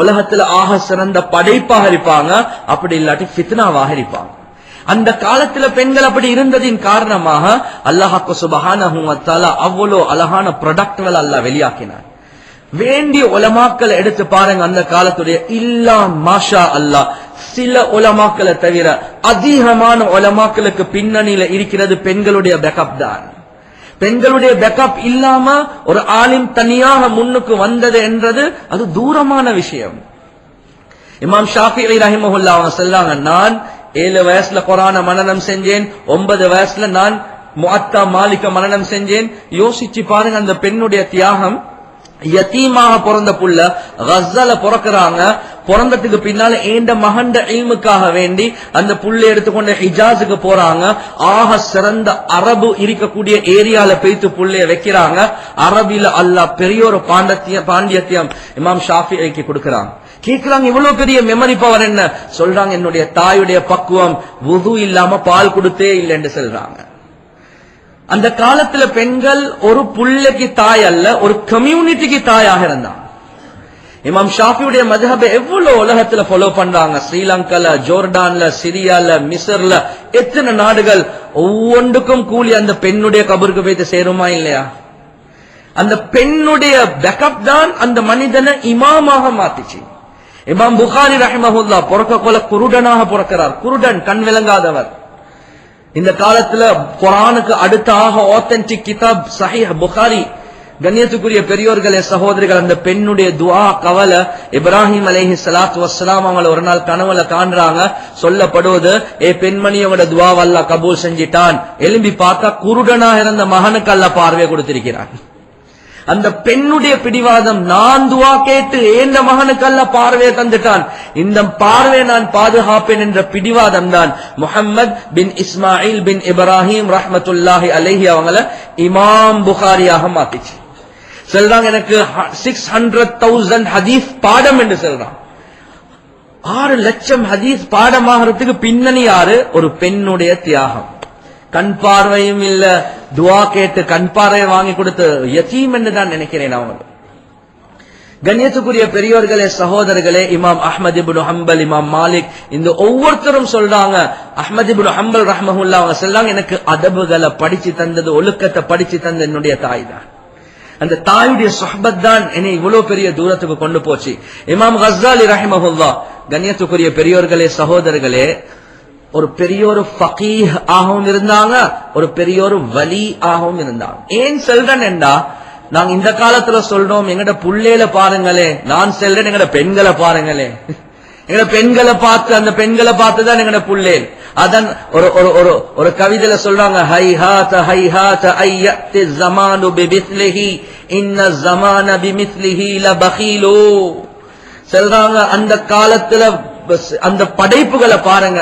உலகத்துல ஆக சிறந்த படைப்பாக இருப்பாங்க, அப்படி இல்லாட்டி ஃபித்னாவாக இருப்பாங்க. அந்த காலத்துல பெண்கள் அப்படி இருந்ததின் காரணமாக அல்லாஹ் சுப்ஹானஹு வ தஆலா அவ்வளவு அழகான ப்ராடக்ட்கள் அல்லாஹ் வெளியாக்கினார். வேண்டிய உலமாக்களை எடுத்து பாருங்க, அந்த காலத்துடைய இல்லா மாஷா அல்லாஹ் சில உலமாக்களை தவிர அதிகமான உலமாக்களுக்கு பின்னணியில இருக்கிறது பெண்களுடைய பேக்கப் தான். பெண்களுடைய பேக்கப் இல்லாம ஒரு ஆலிம் தனியாக முன்னுக்கு வந்தது என்றது அது தூரமான விஷயம். இமாம் ஷாஃபிஈ ரஹிமஹுல்லாஹ் அவங்க சொல்றாங்க, நான் 7 வயசுல குர்ஆன மனனம் செஞ்சேன், 9 வயசுல நான் முஅத்தா மாலிக மனனம் செஞ்சேன். யோசிச்சு பாருங்க அந்த பெண்ணுடைய தியாகம். யதீமாக பிறந்த புள்ள கஸ்ஸால பிறக்கிறாங்க, பிறந்ததுக்கு பின்னால ஏண்ட மகண்ட இல்முக்காக வேண்டி அந்த புள்ளை எடுத்துக்கொண்ட ஹிஜாஸுக்கு போறாங்க. ஆக சிறந்த அரபு இருக்கக்கூடிய ஏரியால போய்த்து புள்ளைய வைக்கிறாங்க. அரபில அல்லாஹ் பெரிய ஒரு பாண்டியத்தியம் இமாம் ஷாஃபிஈக்கு கொடுக்கிறாங்க. கேட்கிறாங்க இவ்வளவு பெரிய மெமரி பவர் என்ன? சொல்றாங்க என்னுடைய தாயுடைய பக்குவம் வுது இல்லாம பால் கொடுத்தே இல்லைன்னு சொல்றாங்க. அந்த காலத்துல பெண்கள் ஒரு புள்ளைக்கு தாய் அல்ல, ஒரு கம்யூனிட்டிக்கு தாயாக இருந்தாங்க. இமாம் ஷாஃபியுடைய மذஹபை எவ்வளவு உலகத்துல ஃபாலோ பண்றாங்க. ஸ்ரீலங்கால, ஜோர்டான்ல, சிரியால, மிஸ்ர்ல, எத்தனை நாடுகள். ஒவ்வொன்றுக்கும் கூலி அந்த பெண்ணுடைய கபருக்கு போய்த்து சேருமா இல்லையா? அந்த பெண்ணுடைய பேக்கப் தான் அந்த மனிதனை இமாமாக மாத்திச்சு. இமாம் புகாரி ரஹிமஹுல்லாஹ் பிறக்க கொல குருடனாக பிறக்கிறார். குருடன், கண் விளங்காதவர். இந்த காலத்துல குர்ஆனுக்கு அடுத்தாக ஆத்தென்டிக் கிதாப் சஹீஹ் புகாரி. கண்ணியத்துக்குரிய பெரியோர்களே, சகோதரிகள், அந்த பெண்ணுடைய துஆ கவலை இப்ராஹிம் அலைஹிஸ்ஸலாத்து வஸ்ஸலாம் அவங்கள ஒரு நாள் கனவுல காண்றாங்க. சொல்லப்படுவது, ஏ பெண்மணி அவங்களோட துஆ அல்லாஹ் கபூல் செஞ்சிட்டான். எழும்பி பார்த்தா குருடனாக இருந்த மகனுக்கு அல்லாஹ் பார்வை கொடுத்திருக்கிறான். அந்த பெண்ணுடைய பிடிவாதம், நான் துஆ கேட்டு ஏந்த மகனுக்கு அல்லாஹ் பார்வையை தந்துட்டான், இந்த பார்வையை நான் பாதுகாப்பேன் என்ற பிடிவாதம் தான் முஹம்மத் பின் இஸ்மாயில் பின் இப்ராஹிம் ரஹ்மத்துல்லாஹி அலைஹி அவங்கள இமாம் புகாரியாக மாத்திச்சு. சொல்றாங்க எனக்கு 600,000 ஹதீஸ் பாடம் என்று சொல்றான். 6 லட்சம் ஹதீஸ் பாடமாகிறதுக்கு பின்னணி யாரு? ஒரு பெண்ணுடைய தியாகம். கண் பார்வையும் இல்ல, துஆ கேட்டு கண் பார்வை வாங்கி கொடுத்து யதீம் என்று தான் நினைக்கிறேன் அவங்க. கண்ணியத்துக்குரிய பெரியோர்களே, சகோதரர்களே, இமாம் அஹ்மத் இப்னு ஹம்பல், இமாம் மாலிக், இந்த ஒவ்வொருத்தரும் சொல்றாங்க, அஹ்மத் இப்னு ஹம்பல் ரஹ்மஹுல்லாஹ் அவங்க சொல்றாங்க, எனக்கு அதபுகளை படிச்சு தந்தது, ஒழுக்கத்தை படிச்சு தந்த என்னுடைய தாய் தான். அந்த தாயுடைய சுஹ்பத் தான் என்னை இவ்வளவு பெரிய தூரத்துக்கு கொண்டு போச்சு. இமாம் கஸ்ஸாலி ரஹிமஹுல்லாஹ், கண்ணியத்துக்குரிய பெரியோர்களே, சகோதரர்களே, ஒரு பெரிய ஒரு ஃபகீஹ் ஆகவும் இருந்தாங்க, ஒரு பெரிய ஒரு வலி ஆகவும் இருந்தாங்க. ஏன் சொல்றேன் என்றா, நாங்க இந்த காலத்துல சொல்றோம் எங்கட புள்ளையில பாருங்களே, நான் சொல்றேன் எங்கட பெண்களை பாருங்களே, எங்கட பெண்களை பார்த்து அந்த பெண்களை பார்த்துதான் எங்கட புள்ளே. அதான் ஒரு கவிதையில சொல்றாங்க, ஹைஹாத ஹைஹாத ஐயத்தி ஸமானு பிமிஸ்லிஹி இன்ன ஸமான பிமிஸ்லிஹி லபகீலு. சொல்றாங்க அந்த காலத்துல அந்த படைப்புகளை பாருங்க,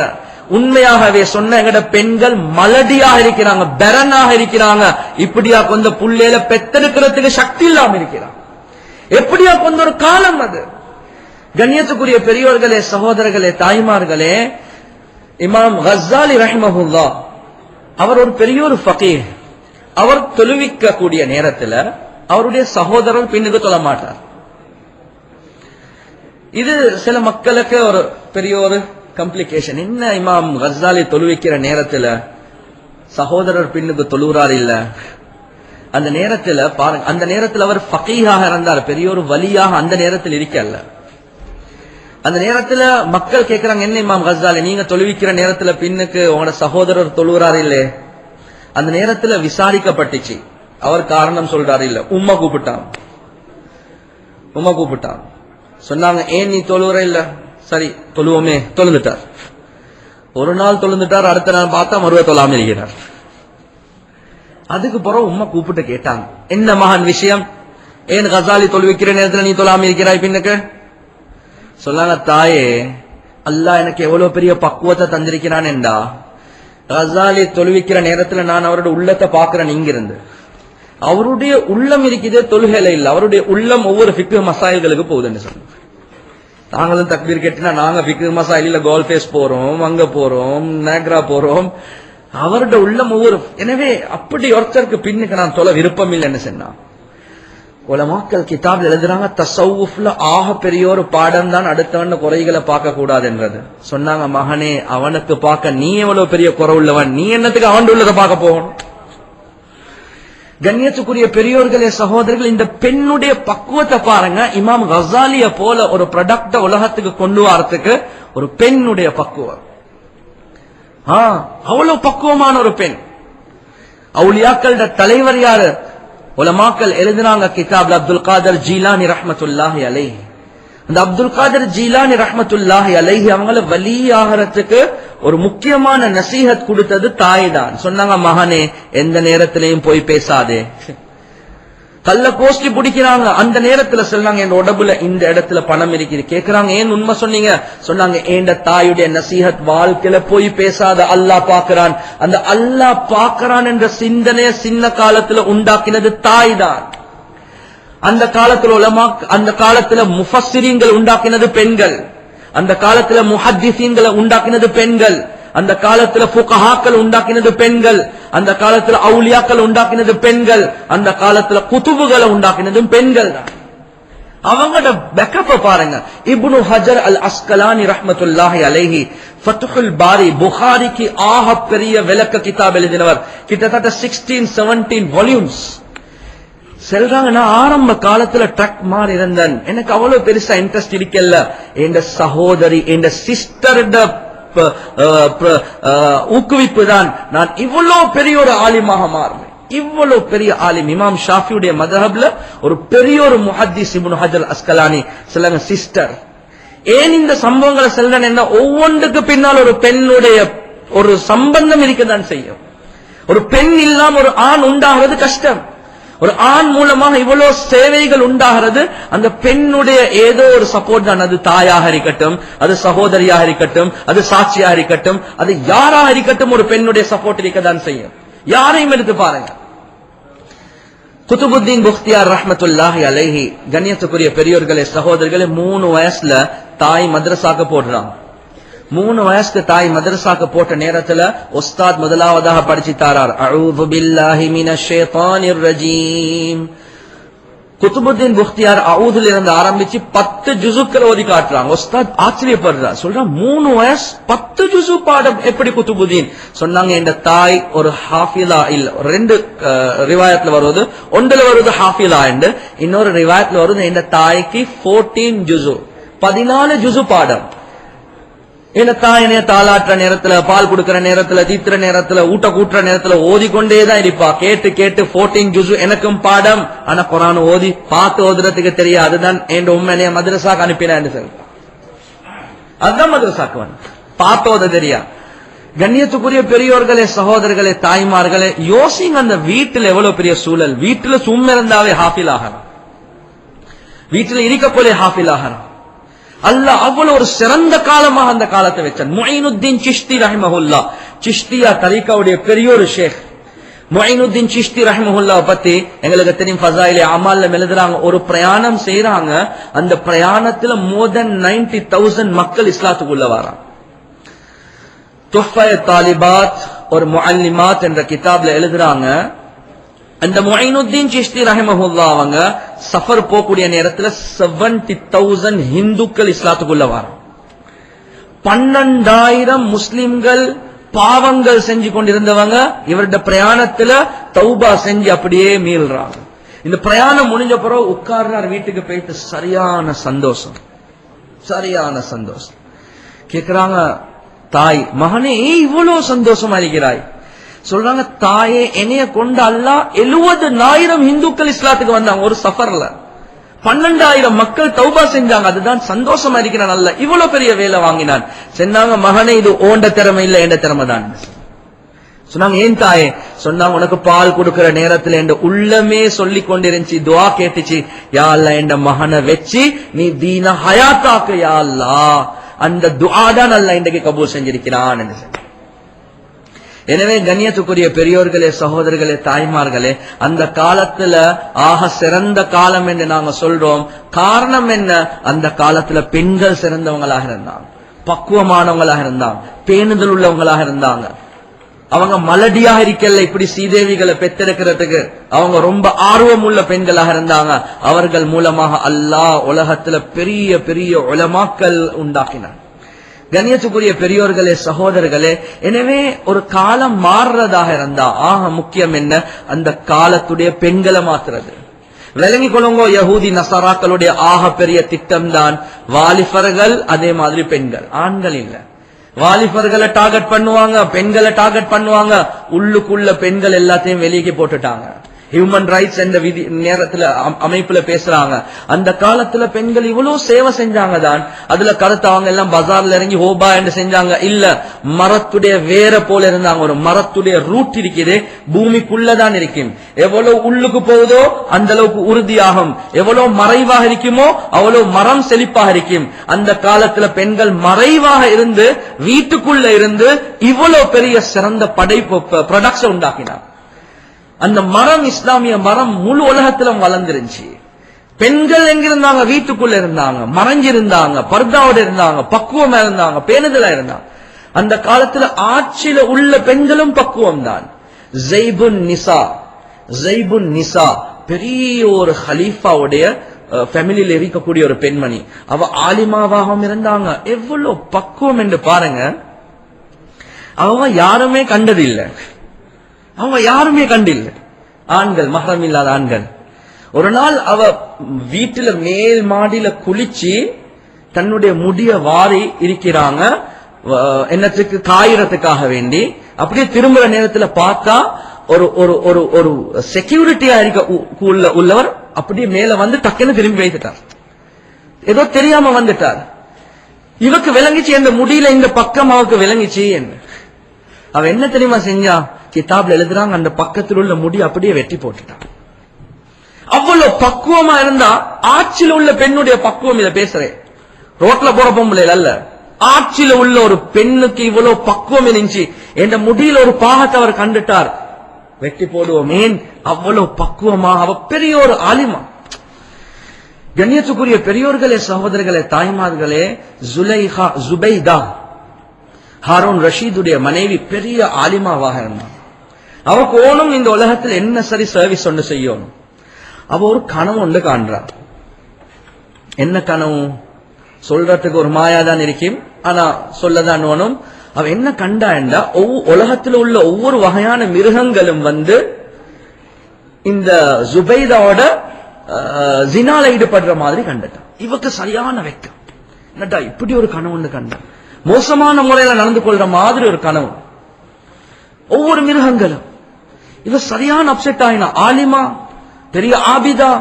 உண்மையாகவே சொன்ன எங்கட பெண்கள் மலடியாக இருக்கிறாங்க, பெரனாக இருக்கிறாங்க. இப்படியா கொஞ்ச புள்ளையில பெத்தெடுக்கிறதுக்கு சக்தி இல்லாம இருக்கிறாங்க. எப்படியா கொஞ்ச ஒரு காலம் அது. கண்ணியத்துக்குரிய பெரியோர்களே, சகோதரர்களே, தாய்மார்களே, இமாம் கஸ்ஸாலி ரஹ்மஹுல்லாஹ் அவர் ஒரு பெரிய ஒரு ஃபகீஹ். அவர் தொழுவிக்க கூடிய நேரத்துல அவருடைய சகோதரர் பின்னுக்கு தொழ மாட்டார். இது சில மக்களுக்கு ஒரு பெரிய ஒரு கம்ப்ளிகேஷன். என்ன இமாம் கஸ்ஸாலி தொழுவிக்கிற நேரத்துல சகோதரர் பின்னுக்கு தொழுகிறார் இல்ல, அந்த நேரத்துல பாருங்க, அந்த நேரத்தில் அவர் ஃபகீஹாக இருந்தார், பெரிய ஒரு வலியாக அந்த நேரத்தில் இருக்கல்ல. அந்த நேரத்துல மக்கள் கேட்கிறாங்க, என்ன இமாம் கஸ்ஸாலி நீங்க தொழுவிக்கிற நேரத்துல பின்னுக்கு உங்களோட சகோதரர் தொழுகிறார் இல்லே. அந்த நேரத்துல விசாரிக்கப்பட்டுச்சு, அவர் காரணம் சொல்றாரு இல்ல, உம்மா கூப்பிட்டான். சொன்னாங்க, ஏன் நீ தொழுகிற இல்ல? சரி தொழுவோமே. தொழுந்துட்டார். ஒரு நாள் தொழுந்துட்டார், அடுத்த நாள் பார்த்தா மறுவ தொழாம இருக்கிறார். அதுக்கு பிறகு உம்மா கூப்பிட்டு கேட்டாங்க, என்ன மகன் விஷயம், ஏன் கஸ்ஸாலி தொழுவிக்கிற நேரத்துல நீ தொழாம இருக்கிறாய் பின்னுக்கு? சொன்னாங்க, தாயே அல்லாஹ் எனக்கு எவ்வளவு பெரிய பக்குவத்தை தந்திருக்கிறான் என்றா, கஸ்ஸாலி தொழுவிக்கிற நேரத்துல நான் அவருடைய உள்ளத்தை பாக்குறேன். இங்கிருந்து அவருடைய உள்ளம் இருக்குது, தொழுகையில இல்ல. அவருடைய உள்ளம் ஒவ்வொரு ஃபிக்ஹ் மசாயில்களுக்கு போகுதுன்னு சொன்னாங்க. நாங்களும் தக்பீர் கேட்டினா நாங்க ஃபிக்ஹ் மசாயில கோல்ஃபேஸ் போறோம், அங்க போறோம், நேக்ரா போறோம். அவருடைய உள்ளம் ஒவ்வொரு. எனவே அப்படி ஒருத்தருக்கு பின்னுக்கு நான் தொலை விருப்பம் இல்லைன்னு சொன்னா, உலமாக்கள் கிதாப் எழுதுறாங்க, தஸவ்வுஃப்ல ஆக பெரிய ஒரு பாடம் தான் அடுத்தவன் குறைகளை பார்க்க கூடாது என்றது. சொன்னாங்க, மகனே அவனுக்கு பார்க்க நீ எவ்வளவு பெரிய குறை உள்ளவன், நீ என்னத்துக்கு அவன் உள்ளதை பார்க்க போகணும்? கண்ணியத்துக்குரிய பெரியோர்களே, சகோதரர்கள், இந்த பெண்ணுடைய பக்குவத்தை பாருங்க. இமாம் கஸ்ஸாலிய போல ஒரு ப்ராடக்ட உலகத்துக்கு கொண்டு வரத்துக்கு ஒரு பெண்ணுடைய பக்குவம், அவ்வளவு பக்குவமான ஒரு பெண். அவுலியாக்களோட தலைவர் யாரு? உலமாக்கள் எழுதினாங்க கிதாப்ல, அப்துல் காதர் ஜீலானி ரஹ்மத்துல்லாஹி அலைஹி. அந்த அப்துல் காதர் ஜீலானி ரஹ்மத்துல்லாஹி அலைஹி அவங்கள வலி ஆகிறதுக்கு ஒரு முக்கியமான நசீஹத் கொடுத்தது தாய் தான். சொன்னாங்க, மகனே எந்த நேரத்திலையும் போய் பேசாதே. கல்ல கோஷ்டி பிடிக்கிறாங்க, அந்த நேரத்துல சொன்னாங்க, என் உடம்புல இந்த இடத்துல பணம் இருக்குது. கேட்கிறாங்க, ஏன் உண்மை சொன்னீங்க? சொன்னாங்க, ஏண்ட தாயுடைய நசீஹத், வாழ்க்கையில போய் பேசாத, அல்லாஹ் பாக்குறான். அந்த அல்லாஹ் பாக்குறான் என்ற சிந்தனைய சின்ன காலத்துல உண்டாக்கினது தாய் தான். அந்த காலத்துல உலமா, அந்த காலத்துல முஃபஸ்ஸிரீன்கள் உண்டாக்கினது பெண்கள், அந்த காலத்துல முஹத்திஸீன்களை உண்டாக்கினது பெண்கள், அந்த காலத்துல ஃபுகஹாக்கள் உண்டாக்கினது பெண்கள், அந்த காலத்துல அவுலியாக்கள் உண்டாக்கினது பெண்கள், அந்த காலத்துல குதுபுகளை உண்டாக்கினதும் பெண்கள் தான். அவங்களோட பேக்கப் பாருங்க. இப்னு ஹஜர் அல் அஸ்கலானி ரஹ்மத்துல்லாஹி அலைஹி ஃபத்ஹுல் பாரி, புகாரிக்கு ஆக பெரிய விளக்க கிதாப் எழுதினவர், கிட்டத்தட்ட 16-17 வால்யூம்ஸ். சொல்றாங்க, நான் ஆரம்ப காலத்துல ட்ரக் மாறி இருந்தேன், எனக்கு அவ்வளவு பெருசா இன்ட்ரெஸ்ட் இருக்கல. என் சகோதரி, என் சிஸ்டர் ஊக்குவிப்பு தான் நான் இவ்வளவு பெரிய ஒரு ஆலிமாக மாறினேன். இவ்வளவு பெரிய ஆலிம், இமாம் ஷாஃபியுடைய மதஹப்ல ஒரு பெரிய ஒரு முஹத்திஸ் இப்னு ஹஜர் அஸ்கலானி. சொல்லுங்க, சிஸ்டர். ஏன் இந்த சம்பவங்களை சொல்றேன் என்ன, ஒவ்வொன்றுக்கு பின்னால் ஒரு பெண்ணுடைய ஒரு சம்பந்தம் இருக்கதான் செய்யும். ஒரு பெண் இல்லாம ஒரு ஆண் உண்டாகிறது கஷ்டம். ஒரு ஆண் மூலமாக இவ்வளவு சேவைகள் உண்டாகிறது, அந்த பெண்ணுடைய ஏதோ ஒரு சப்போர்ட் தான். அது தாயாக இருக்கட்டும், அது சகோதரியாக இருக்கட்டும், அது சாட்சியாக இருக்கட்டும், அது யாராக இருக்கட்டும், ஒரு பெண்ணுடைய சப்போர்ட் இருக்கதான் செய்யும். யாரையும் எடுத்து பாருங்க. குதுபுத்தீன் புக்தியார் ரஹ்மத்துல்லாஹி அலைஹி, கண்ணியத்துக்குரிய பெரியோர்களே, சகோதரர்களே, 3 வயசுல தாய் மதரசாக்கு போடுறாங்க. 3 வயசுக்கு தாய் மதரசாக்கு போட்ட நேரத்துல உஸ்தாத் முதலாவதாக படிச்சு தாரார், அஊது பில்லாஹி மினஷ் ஷைத்தானிர் ரஜீம். குதுபுத்தீன் புக்தியார் அஊதுல இருந்து ஆரம்பிச்சு 10 ஜுஸுக்கள் ஓதி காட்டுறாங்க. உஸ்தாத் ஆச்சரியப்படுறார், சொல்றான், 3 வயசு 10 ஜுஸு பாடம் எப்படி குதுபுத்தீன்? சொன்னாங்க, என்ற தாய் ஒரு ஹாஃபிலா இல்ல, 2 ரிவாயத்துல வருவது, ஒன்றுல வருது ஹாஃபிலா என்று, இன்னொரு ரிவாயத்துல வருது என்ற தாய்க்கு 14 ஜுஸு, 14 ஜுஸு பாடம். என்ன தாயனைய தாளாற்ற நேரத்துல, பால் கொடுக்கிற நேரத்துல, தீத்துற நேரத்துல, ஊட்ட கூட்டுற நேரத்துல ஓதிக்கொண்டேதான் இருப்பா. கேட்டு கேட்டு 14 ஜுஸு எனக்கும் பாடம். ஆனா குர்ஆன் ஓதி பார்த்து ஓதுறதுக்கு தெரியாது. அதுதான் என் உண்மையிலேயே மதரசாக்கு அனுப்பினேன் சொல்ல. அதுதான் மதரசாக்கு வந்து பார்த்து ஓத தெரியா. கண்ணியத்துக்குரிய பெரியோர்களே, சகோதரர்களே, தாய்மார்களே, யோசிங்க, அந்த வீட்டுல எவ்வளவு பெரிய சூழல். வீட்டுல சும்மா இருந்தாவே ஹாஃபில் ஆகணும், வீட்டுல இருக்கக்கூடிய ஹாஃபில் ஆகணும். அல்லாஹ் அவ்வளவு ஒரு சிறந்த காலமாக அந்த காலத்தை வச்சான். முஈனுத்தீன் சிஷ்தி ரஹிமஹுல்லா, சிஷ்தியா தரீகாவுடைய பெரிய ஒரு ஷேக் முஈனுத்தீன் சிஷ்தி ரஹிமஹுல்லா பத்தி எங்களுக்கு தெரியும். ஃபஸாயிலே அமால்ல எழுதுறாங்க, ஒரு பிரயாணம் செய்யறாங்க, அந்த பிரயாணத்துல more than 90,000 மக்கள் இஸ்லாத்துக்குள்ள வராங்க. துஹ்ஃபா தாலிபாத் ஒரு முஅல்லிமாத் என்ற கிதாப்ல எழுதுறாங்க, அந்த முஐனுத்தீன் சிஷ்தி ரஹிமஹுல்லாஹ் அவங்க சஃபர் போகக்கூடிய நேரத்துல 70,000 இந்துக்கள் இஸ்லாத்துக்குள்ள வராங்க. 12,000 முஸ்லிம்கள் பாவங்கள் செஞ்சு கொண்டிருந்தவங்க இவருடைய பிரயாணத்துல தௌபா செஞ்சு அப்படியே மீள்றாங்க. இந்த பிரயாணம் முடிஞ்ச பிறகு உட்கார்றார், வீட்டுக்கு போயிட்டு சரியான சந்தோஷம், சரியான சந்தோஷம். கேக்குறாங்க தாய், மகனே இவ்வளவு சந்தோஷமா இருக்கிறாய்? சொல்றாங்க, தாயே என்னைய கொண்டு அல்லாஹ் 70,000 இந்துக்கள் இஸ்லாத்துக்கு வந்தாங்க ஒரு சஃபர்ல. 12,000 மக்கள் தௌபா செஞ்சாங்க. அதுதான் சந்தோஷமா இருக்கிறான் அல்ல, இவ்வளவு பெரிய வேலை வாங்கினான். சொன்னாங்க, மகனே இது ஓண்ட திறமை இல்ல, என்ற திறமை தான். சொன்னாங்க, ஏன் தாயே? சொன்னாங்க, உனக்கு பால் கொடுக்கிற நேரத்துல என் உள்ளமே சொல்லி கொண்டிருந்துச்சு, துவா கேட்டுச்சு, யா அல்லாஹ் என் மகனை வச்சு நீ தீன ஹயாத்தாக்கு யா அல்லாஹ். அந்த துஆ தான் அல்லாஹ் இன்றைக்கு கபூல் செஞ்சிருக்கிறான் என்று. எனவே கண்ணியத்துக்குரிய பெரியோர்களே, சகோதரர்களே, தாய்மார்களே, அந்த காலத்துல ஆக சிறந்த காலம் என்று நாங்க சொல்றோம். காரணம் என்ன? அந்த காலத்துல பெண்கள் சிறந்தவங்களாக இருந்தாங்க, பக்குவமானவங்களாக இருந்தாங்க, பேணுதல் உள்ளவங்களாக இருந்தாங்க. அவங்க மலடியாக இருக்கல, இப்படி சீதேவிகளை பெற்றெடுக்கிறதுக்கு அவங்க ரொம்ப ஆர்வம் உள்ள பெண்களாக இருந்தாங்க. அவர்கள் மூலமாக அல்லாஹ் உலகத்துல பெரிய பெரிய உலமாக்கள் உண்டாக்கினார். கண்ணியத்துக்குரிய பெரியோர்களே, சகோதரர்களே, எனவே ஒரு காலம் மாறுறதாக இருந்தா ஆக முக்கியம் என்ன? அந்த காலத்துடைய பெண்களை மாத்துறது. விளங்கி கொள்ளுங்க, யஹூதி நசராக்களுடைய ஆக பெரிய திட்டம் தான் வாலிபர்கள், அதே மாதிரி பெண்கள். ஆண்கள் இல்ல, வாலிபர்களை டார்கெட் பண்ணுவாங்க, பெண்களை டார்கெட் பண்ணுவாங்க. உள்ளுக்குள்ள பெண்கள் எல்லாத்தையும் வெளியே போட்டுட்டாங்க. ஹியூமன் ரைட்ஸ் என்ற விதி நேரத்துல அமைப்புல பேசுறாங்க. அந்த காலத்துல பெண்கள் இவ்வளவு சேவை செஞ்சாங்க தான். அதுல கருத்து அவங்க எல்லாம் பஜார்ல இறங்கி ஹோபா என்று செஞ்சாங்க இல்ல, மரத்துடைய வேற போல இருந்தாங்க. ஒரு மரத்துடைய ரூட் இருக்குது, பூமிக்குள்ளதான் இருக்கும். எவ்வளவு உள்ளுக்கு போகுதோ அந்த அளவுக்கு உறுதியாகும். எவ்வளவு மறைவாக இருக்குமோ அவ்வளவு மரம் செழிப்பாக இருக்கும். அந்த காலத்துல பெண்கள் மறைவாக இருந்து வீட்டுக்குள்ள இருந்து இவ்வளவு பெரிய சிறந்த படைப்பு ப்ரொடக்ஷன் உண்டாக்கினார். அந்த மரம், இஸ்லாமிய மரம் முழு உலகத்திலும் வளர்ந்துருந்துச்சு. பெண்கள் எங்கிருந்தாங்க? வீட்டுக்குள்ள இருந்தாங்க, மறைஞ்சிருந்தாங்க, பர்தாவோட இருந்தாங்க, பக்குவமா இருந்தாங்க, பேணுதலா இருந்தாங்க. அந்த காலத்துல ஆட்சியில உள்ள பெண்களும் பக்குவம் தான். ஜெய்புன் நிசா பெரிய ஒரு ஹலீஃபாவுடைய ஃபேமிலியில இருக்கக்கூடிய ஒரு பெண்மணி. அவ ஆலிமாவாகவும் இருந்தாங்க. எவ்வளவு பக்குவம் என்று பாருங்க. அவங்க யாருமே கண்டதில்லை, அவங்க யாருமே கண்டில்லை. ஆண்கள், மஹரம் இல்லாத ஆண்கள். ஒரு நாள் அவ வீட்டுல மேல் மாடியில குளிச்சு தன்னுடைய முடிய வாரி இருக்கிறாங்க, என்னத்துக்கு? காயறதுக்காக வேண்டி. அப்படியே திரும்புற நேரத்துல பார்த்தா ஒரு ஒரு ஒரு ஒரு செக்யூரிட்டியா இருக்க உள்ளவர் அப்படியே மேல வந்து டக்குன்னு திரும்பி வைத்துட்டார். ஏதோ தெரியாம வந்துட்டார். இவக்கு விளங்கிச்சு, அந்த முடியில இந்த பக்கம் அவருக்கு விளங்கிச்சு. அவ என்ன தெரியுமா செஞ்சா? கிதாப்ல எழுதுறாங்க, அந்த பக்கத்தில் உள்ள முடி அப்படியே வெட்டி போட்டுட்டான். அவ்வளவு பக்குவமா இருந்தா, ஆட்சியில உள்ள பெண்ணுடைய பக்குவம். இதை பேசுறேன், ரோட்ல போற பொம்பளை அல்ல, ஆட்சியில உள்ள ஒரு பெண்ணுக்கு இவ்வளவு பக்குவம் இருந்துச்சு. என்ற முடியில ஒரு பாகத்தை அவர் கண்டுட்டார், வெட்டி போடுவோம். ஏன்? அவ்வளவு பக்குவமா. அவ பெரிய ஒரு ஆலிமா. கண்ணியத்துக்குரிய பெரியோர்களே, சகோதரர்களே, தாய்மார்களே, ஜுபைதா ஹாரூன் ரஷீதுடைய மனைவி பெரிய ஆலிமாவாக இருந்தான். அவக்கு ஓனும் இந்த உலகத்தில் என்ன சரி சர்வீஸ் ஒன்று செய்யணும். அவ ஒரு கனவு ஒன்று காண்றார். என்ன கனவு? சொல்றதுக்கு ஒரு மாயாதான் இருக்கும், ஆனா சொல்லதான் வேணும். அவ என்ன கண்டா என்றா, உலகத்தில் உள்ள ஒவ்வொரு வகையான மிருகங்களும் வந்து இந்த ஜுபைதாவோட ஜினால ஈடுபடுற மாதிரி கண்டுட்டான். இவக்கு சரியான வெக்கம். என்னடா இப்படி ஒரு கனவு ஒன்று கண்டா, மோசமான முறையில நடந்து கொள்ற மாதிரி ஒரு கனவு. ஒவ்வொரு மிருகங்களும். இவ சரியான அப்செட் ஆயினா. ஆலிமா, பெரிய ஆபிதா,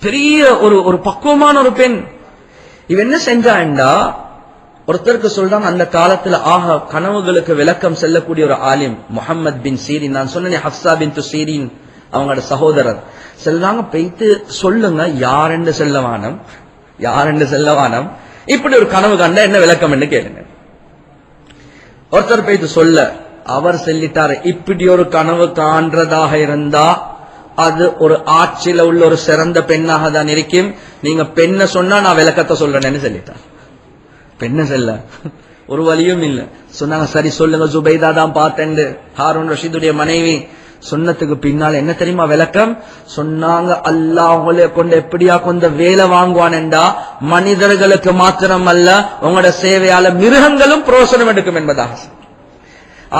பெரிய ஒரு பக்குவமான ஒரு பெண். இவ என்ன செஞ்சாண்டா, ஒருத்தருக்கு சொல்றாங்க, அந்த காலத்துல ஆக கனவுகளுக்கு விளக்கம் செல்லக்கூடிய ஒரு ஆலிம் முஹம்மது பின் சீரின். நான் சொன்னேன், ஹப்சா பின் சீரின் அவங்களோட சகோதரர். செல்றாங்க, போயிட்டு சொல்லுங்க, யாரென்று செல்லவானம், யாரென்று செல்லவானம், இப்படி ஒரு கனவு கண்டா என்ன விளக்கம் என்று கேளுங்க. ஒருத்தர் போயிட்டு சொல்ல, அவர் சொல்லிட்டாரு, இப்படி ஒரு கனவு காண்றதாக இருந்தா அது ஒரு ஆட்சியில உள்ள ஒரு சிறந்த பெண்ணாக தான் இருக்கும். நீங்க பெண்ணை சொன்னா நான் விளக்கத்தை சொல்றேன்னு சொல்லிட்டார். பெண்ணை செல்ல ஒரு வழியும் இல்ல. சொன்னாங்க, சரி சொல்லுங்க, ஜுபைதா தான் பார்த்தேன். ஹாரூன் ரஷீதுடைய மனைவி சொன்னதுக்கு பின்னால் என்ன தெரியுமா விளக்கம் சொன்னாங்க? அல்லாஹ் உங்களை கொண்டு எப்படியா கொண்ட வேலை வாங்குவான்டா மனிதர்களுக்கு மாத்திரம் அல்ல உங்களோட சேவையால மிருகங்களும் பிரயோசனம் எடுக்கும் என்பதாக.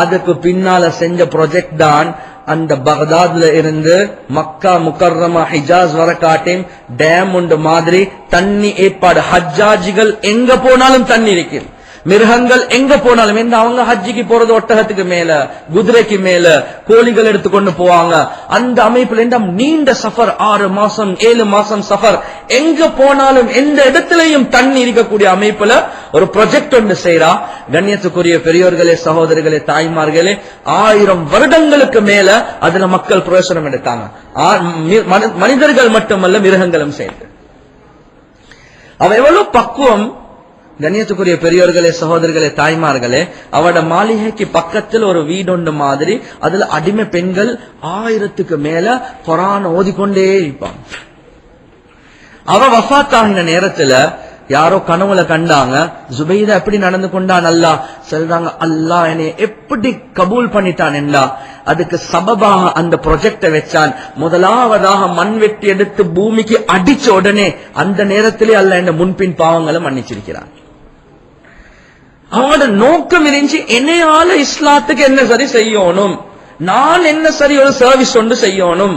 அதுக்கு பின்னால செஞ்ச ப்ராஜெக்ட் தான் அந்த பகதாத்ல இருந்து மக்கா முக்கர்ரமா ஹிஜாஸ் வர காட்டும் டேம் உண்டு மாதிரி தண்ணி ஏற்பாடு. ஹஜ்ஜாஜிகள் எங்க போனாலும் தண்ணி இருக்கு, மிருகங்கள் எங்க போனாலும். என்ன அவங்க ஹஜ்ஜிக்கு போறது ஒட்டகத்துக்கு மேல, குதிரைக்கு மேல, கோழிகள் எடுத்துக்கொண்டு போவாங்க. அந்த அமைப்புல நீண்ட சஃபர், 6 மாசம் 7 மாசம் சஃபர், எங்க போனாலும் எந்த இடத்திலையும் தண்ணி இருக்கக்கூடிய அமைப்புல ஒரு ப்ராஜெக்ட் ஒன்று செய்யறா. கண்ணியத்துக்குரிய பெரியோர்களே, சகோதரர்களே, தாய்மார்களே, 1000 வருடங்களுக்கு மேல அதுல மக்கள் பிரயோசனம் எடுத்தாங்க. மனிதர்கள் மட்டுமல்ல, மிருகங்களும் சேர்ந்து. அவ எவ்வளவு பக்குவம். கண்ணியத்துக்குரிய பெரியோர்களே, சகோதரர்களே, தாய்மார்களே, அவட மாளிகைக்கு பக்கத்தில் ஒரு வீடொண்டு மாதிரி, அதுல அடிமை பெண்கள் 1000க்கு மேல குர்ஆன் ஓதிக்கொண்டே இருப்பாங்க. அவ வஃபாத் ஆகின நேரத்துல யாரோ கனவுல கண்டாங்க, ஜுபைதா எப்படி நடந்து கொண்டான் அல்லாஹ் சொல்றாங்க. அல்லாஹ் என்னை எப்படி கபூல் பண்ணிட்டான் என்றா அதுக்கு சபபாக அந்த ப்ராஜெக்ட வச்சான். முதலாவதாக மண் வெட்டி எடுத்து பூமிக்கு அடிச்ச உடனே அந்த நேரத்திலே அல்லாஹ் என்ன முன்பின் பாவங்களை மன்னிச்சிருக்கிறான். அவங்களோட நோக்கம் இருந்துச்சு, என்னையால இஸ்லாத்துக்கு என்ன சரி செய்யணும், நான் என்ன சரி ஒரு சர்வீஸ் ஒன்று செய்யணும்,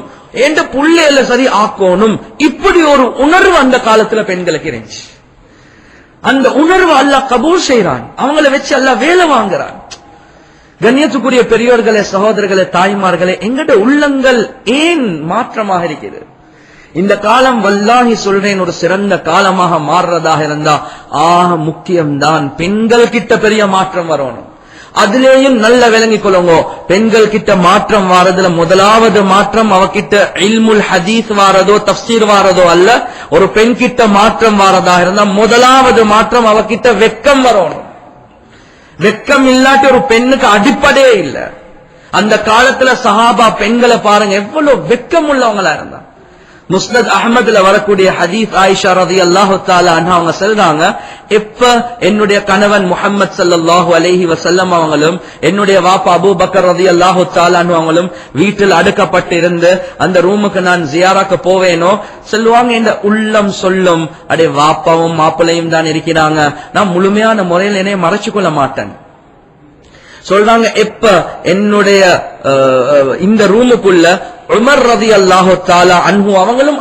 என்ற புள்ளையில சரி ஆக்கணும். இப்படி ஒரு உணர்வு அந்த காலத்துல பெண்களுக்கு இருந்துச்சு. அந்த உணர்வு அல்லாஹ் கபூல் செய்யறான், அவங்கள வச்சு அல்லாஹ் வேலை வாங்குறான். கண்ணியத்துக்குரிய பெரியோர்களே, சகோதரர்களே, தாய்மார்களே, எங்கட உள்ளங்கள் ஏன் மாற்றமாக இருக்கிறது? இந்த காலம் வல்லாஹி சொல்றேன் ஒரு சிறந்த காலமாக மாறுறதாக இருந்தா முக்கியம்தான் பெண்கள் கிட்ட பெரிய மாற்றம் வரணும். அதுலேயும் நல்ல விளங்கிக் கொள்ளுங்க, பெண்கள் கிட்ட மாற்றம் வாரதுல முதலாவது மாற்றம் அவகிட்ட இல்முல் ஹதீஸ் வாரதோ தஃப்சீர் வாரதோ அல்ல. ஒரு பெண் கிட்ட மாற்றம் வாரதாக இருந்தா முதலாவது மாற்றம் அவகிட்ட வெக்கம் வரணும். வெக்கம் இல்லாட்டி ஒரு பெண்ணுக்கு அடிப்படையே இல்ல. அந்த காலத்துல சஹாபா பெண்களை பாருங்க எவ்வளவு வெக்கம் உள்ளவங்களா இருந்தா. முஸ்னத் அஹ்மதுல வரக்கூடிய ஹதீஸ் ஆயிஷா ரலியல்லாஹு தஆலா அன்ஹா அவங்க சொல்றாங்க, எப்ப என்னுடைய கணவன் முஹம்மது ஸல்லல்லாஹு அலைஹி வஸல்லம் அவங்களும் என்னுடைய வாப்பா அபூபக்கர் ரலியல்லாஹு தஆலா அன்ஹு அவங்களும் வீட்டில் அடக்கப்பட்டு இருந்து அந்த ரூமுக்கு நான் ஜியாராக்கு போவேனோ சொல்லுவாங்க, இந்த உள்ளம் சொல்லும் அடே வாப்பாவும் மாப்பிளையும் தான் இருக்கிறாங்க, நான் முழுமையான முறையில் என்னை மறைச்சு கொள்ள மாட்டேன். சொல்றாங்க, எப்ப என்னுடைய இந்த ரூமுக்குள்ள உமர் ரலியல்லாஹு தஆலா அன்ஹு அவங்களும்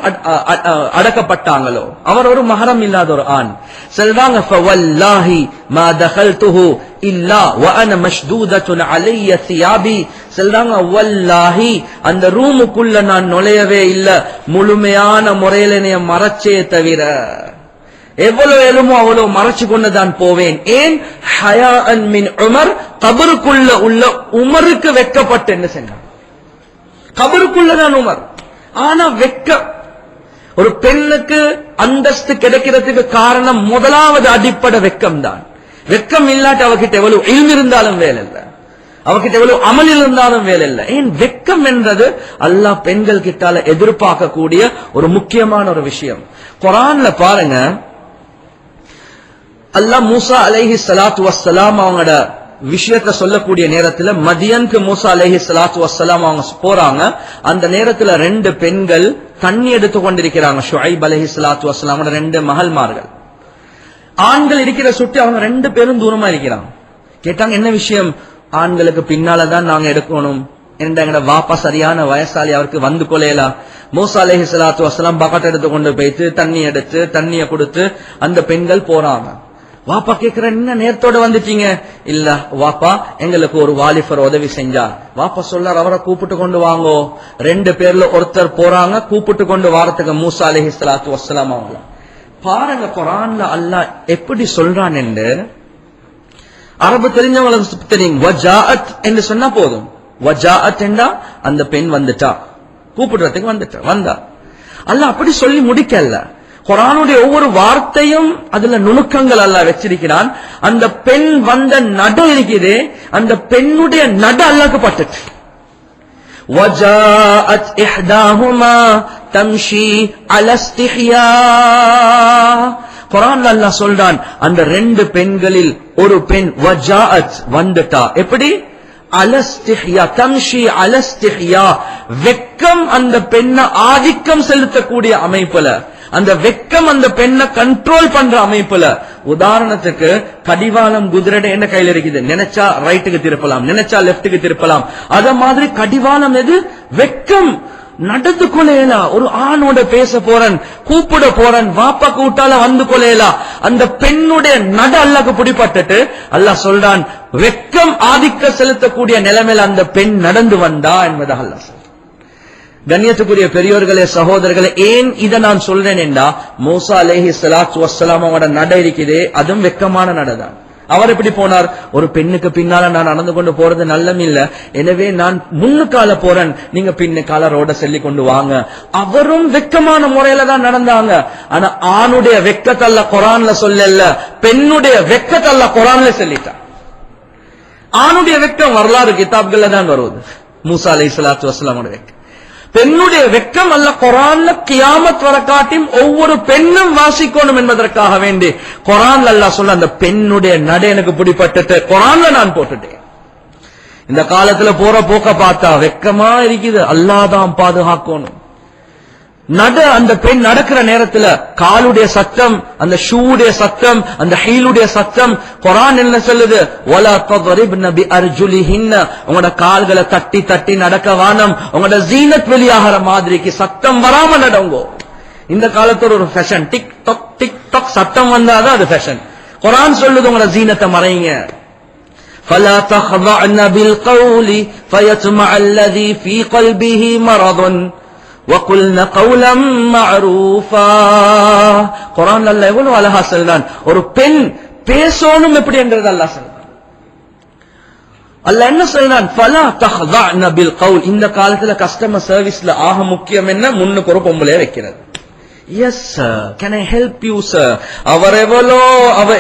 அடக்கப்பட்டாங்களோ, அவர் ஒரு மஹரம் இல்லாத ஒரு ஆண். சொல்றாங்க, ஃபவல்லாஹி மா தகல்துஹு இல்லா வ அன மஷ்தூதத்துன் அலைய சியாபி. சொல்றாங்க, வல்லாஹி அந்த ரூமுக்குள்ள நான் நுழையவே இல்ல, முழுமையான முறையில் என்னைய மறைச்சே தவிர. எவ்வளவு எழுமோ அவ்வளவு மறைச்சு கொண்டுதான் போவேன். ஏன்? ஹயாஅன் மின் உமர், கபருக்குள்ள உள்ள உமருக்கு வெக்கப்பட்டு என்ன சென்றான். கபருக்குள்ளதான் உமர். ஆனா வெக்க ஒரு பெண்ணுக்கு அந்தஸ்து கிடைக்கிறதுக்கு காரணம் முதலாவது அடிப்படை வெக்கம் தான். வெக்கம் இல்லாட்டி அவகிட்ட எவ்வளவு இல்ம் இருந்தாலும் வேலை இல்லை, அவகிட்ட எவ்வளவு அமல் இருந்தாலும் வேலை இல்லை. ஏன்? வெக்கம் என்றது அல்லாஹ் பெண்கள் கிட்டால எதிர்பார்க்கக்கூடிய ஒரு முக்கியமான ஒரு விஷயம். குர்ஆன்ல பாருங்க, அல்லாஹ் மூசா அலைஹி ஸலாத்து வஸ்ஸலாம் அவங்களோட விஷயத்தை சொல்லக்கூடிய நேரத்துல மதியனுக்கு மூசா அலைஹி ஸலாத்து வஸ்ஸலாம் அவங்க போறாங்க. அந்த நேரத்துல 2 பெண்கள் தண்ணி எடுத்து கொண்டிருக்கிறாங்க. ஷுஐப் அலைஹி ஸலாத்து வஸ்ஸலாமோட 2 மகள்மார்கள். ஆண்கள் இருக்கிற சுட்டி அவங்க 2 பேரும் தூரமா இருக்கிறாங்க. கேட்டாங்க, என்ன விஷயம்? ஆண்களுக்கு பின்னாலதான் நாங்க எடுக்கணும், எங்கட வாப்பா சரியான வயசாலி, அவருக்கு வந்து கொலையலாம். மூசா அலைஹி ஸலாத்து வஸ்ஸலாம் பக்கெட் எடுத்து கொண்டு போயிட்டு தண்ணி எடுத்து தண்ணிய கொடுத்து அந்த பெண்கள் போறாங்க. வாப்பா கேக்குற, என்ன நேரத்தோட வந்துட்டீங்க? இல்ல வாப்பா, எங்களுக்கு ஒரு வாலிபர் உதவி செஞ்சார். வாப்பா சொல்றார், அவரை கூப்பிட்டு கொண்டு வாங்கோ. 2 பேர்ல ஒருத்தர் போறாங்க, கூப்பிட்டு கொண்டு வாரத்துக்கு மூசா அலைஹி ஸலாத்து வஸ்ஸலாம் அவங்க. பாருங்க குர்ஆன்ல அல்லாஹ் எப்படி சொல்றான் என்று. அரபு தெரிஞ்சவங்களுக்கு தெரியும், வஜாஅத் என்று சொன்னா போதும். வஜாஅத் என்றா அந்த பெண் வந்துட்டா, கூப்பிடுறதுக்கு வந்துட்டா, வந்தா. அல்லாஹ் அப்படி சொல்லி முடிக்கல. குர்ஆனுடைய ஒவ்வொரு வார்த்தையும் அதுல நுணுக்கங்கள் அல்லாஹ் வச்சிருக்கிறான். அந்த பெண் வந்த நடு இருக்குது, அந்த பெண்ணுடைய நடு அல்லாஹ்க்கு பட்டுச்சு. வஜாஅத் இஹ்தாஹுமா தம்ஷி அலா இஸ்திஹ்யா. குர்ஆன்ல அல்லாஹ் சொல்றான், அந்த 2 பெண்களில் ஒரு பெண் வஜாஅத் வந்துட்டா. எப்படி? அலஸ்திஹ்யா தம்ஷி அலஸ்திஹ்யா, வெக்கம் அந்த பெண்ணை ஆதிக்கம் செலுத்தக்கூடிய அமைப்புல, அந்த வெக்கம் அந்த பெண்ணை கண்ட்ரோல் பண்ற அமைப்புல. உதாரணத்துக்கு கடிவாளம் குதிரை என்ன கையில இருக்குது, நினைச்சா ரைட்டுக்கு திருப்பலாம், நினைச்சா லெப்டுக்கு திருப்பலாம். அத மாதிரி கடிவாளம் எது, வெக்கம். நடந்து கொலையலா, ஒரு ஆணோட பேச போறன், கூப்பிட போறன், வாப்பா கூட்டால வந்து கொலையலா, அந்த பெண்ணுடைய நட அல்லாஹ்க்கு பிடிபட்டுட்டு அல்லாஹ் சொல்றான், வெக்கம் ஆதிக்க செலுத்தக்கூடிய நிலைமையில அந்த பெண் நடந்து வந்தா என்பதாக அல்லாஹ் சொல்றான். கண்ணியத்துக்குரிய பெரியோர்களே, சகோதரர்களே, ஏன் இதை நான் சொல்றேன் என்றா, மூசா அலைஹிஸ்ஸலாத்து வஸ்ஸலாம் அவங்களோட நட இருக்குதே, அதுவும் வெக்கமான நடதான். அவர் எப்படி போனார், ஒரு பெண்ணுக்கு பின்னால நான் நடந்து கொண்டு போறது நல்லம் இல்ல, எனவே நான் முன்னுக்கால போறேன், நீங்க பின்னுக்கால ரோட சொல்லி கொண்டு வாங்க. அவரும் வெக்கமான முறையில தான் நடந்தாங்க. ஆனா ஆணுடைய வெக்கத்தல்ல குர்ஆன்ல சொல்லல, பெண்ணுடைய வெக்கத்தல்ல குர்ஆன்ல சொல்லிட்டான். ஆணுடைய வெக்கம் வரலாறு கிதாப்கள்ல தான் வருது, மூசா அலைஹிஸ்ஸலாத்து வஸ்ஸலாமோட வெக்கம். பெண்ணுடைய வெக்கம் அல்ல குர்ஆன்ல கியாமத் வர காட்டியும் ஒவ்வொரு பெண்ணும் வாசிக்கணும் என்பதற்காக வேண்டி குர்ஆன்ல அல்லாஹ் சொல்ல, அந்த பெண்ணுடைய நட எனக்கு பிடிபட்டுட்டு குர்ஆன்ல நான் போட்டுட்டேன். இந்த காலத்துல போற போக்க பார்த்தா வெக்கமா இருக்குது, அல்லாஹ் தான் பாதுகாக்கணும். நட அந்த பெண் நடக்கிற நேரத்துல காலுடைய சத்தம், அந்த ஷூடைய சத்தம், அந்த ஹீலுடைய சத்தம். குர்ஆன் என்ன சொல்லுது, வலா தضربن بارجلهن, உங்களோட கால்களை தட்டி தட்டி நடக்க வானம், உங்களோட ஜீனத் வெளியாகிற மாதிரிக்கு சத்தம் வராம நடங்கோ. இந்த காலத்துல ஒரு ஃபேஷன், டிக் டாக் சத்தம் வந்தாதான் அது ஃபேஷன். குர்ஆன் சொல்லுது, உங்களோட ஜீனத்தை மறைங்க. فلا تخضعن بالقول فيطمع الذي في قلبه مرض وَقُلْنَ قَوْلًا مَعْرُوفًا. குர்ஆன்ல அல்லாஹ் எவ்வளவு அழகா சொல்றான், ஒரு பெண் பேசணும் எப்படி என்றது அல்லாஹ் சொல்றான். அல்லாஹ் என்ன சொல்றான், فَلَا تَخْضَعْنَ بِالْقَوْلِ. இந்த காலத்துல கஸ்டமர் சர்வீஸ்ல ஆக முக்கியம் என்ன, முன்னுக்கு ஒரு பொம்பளைய வைக்கிறது. Yes sir, can I help you sir. அவ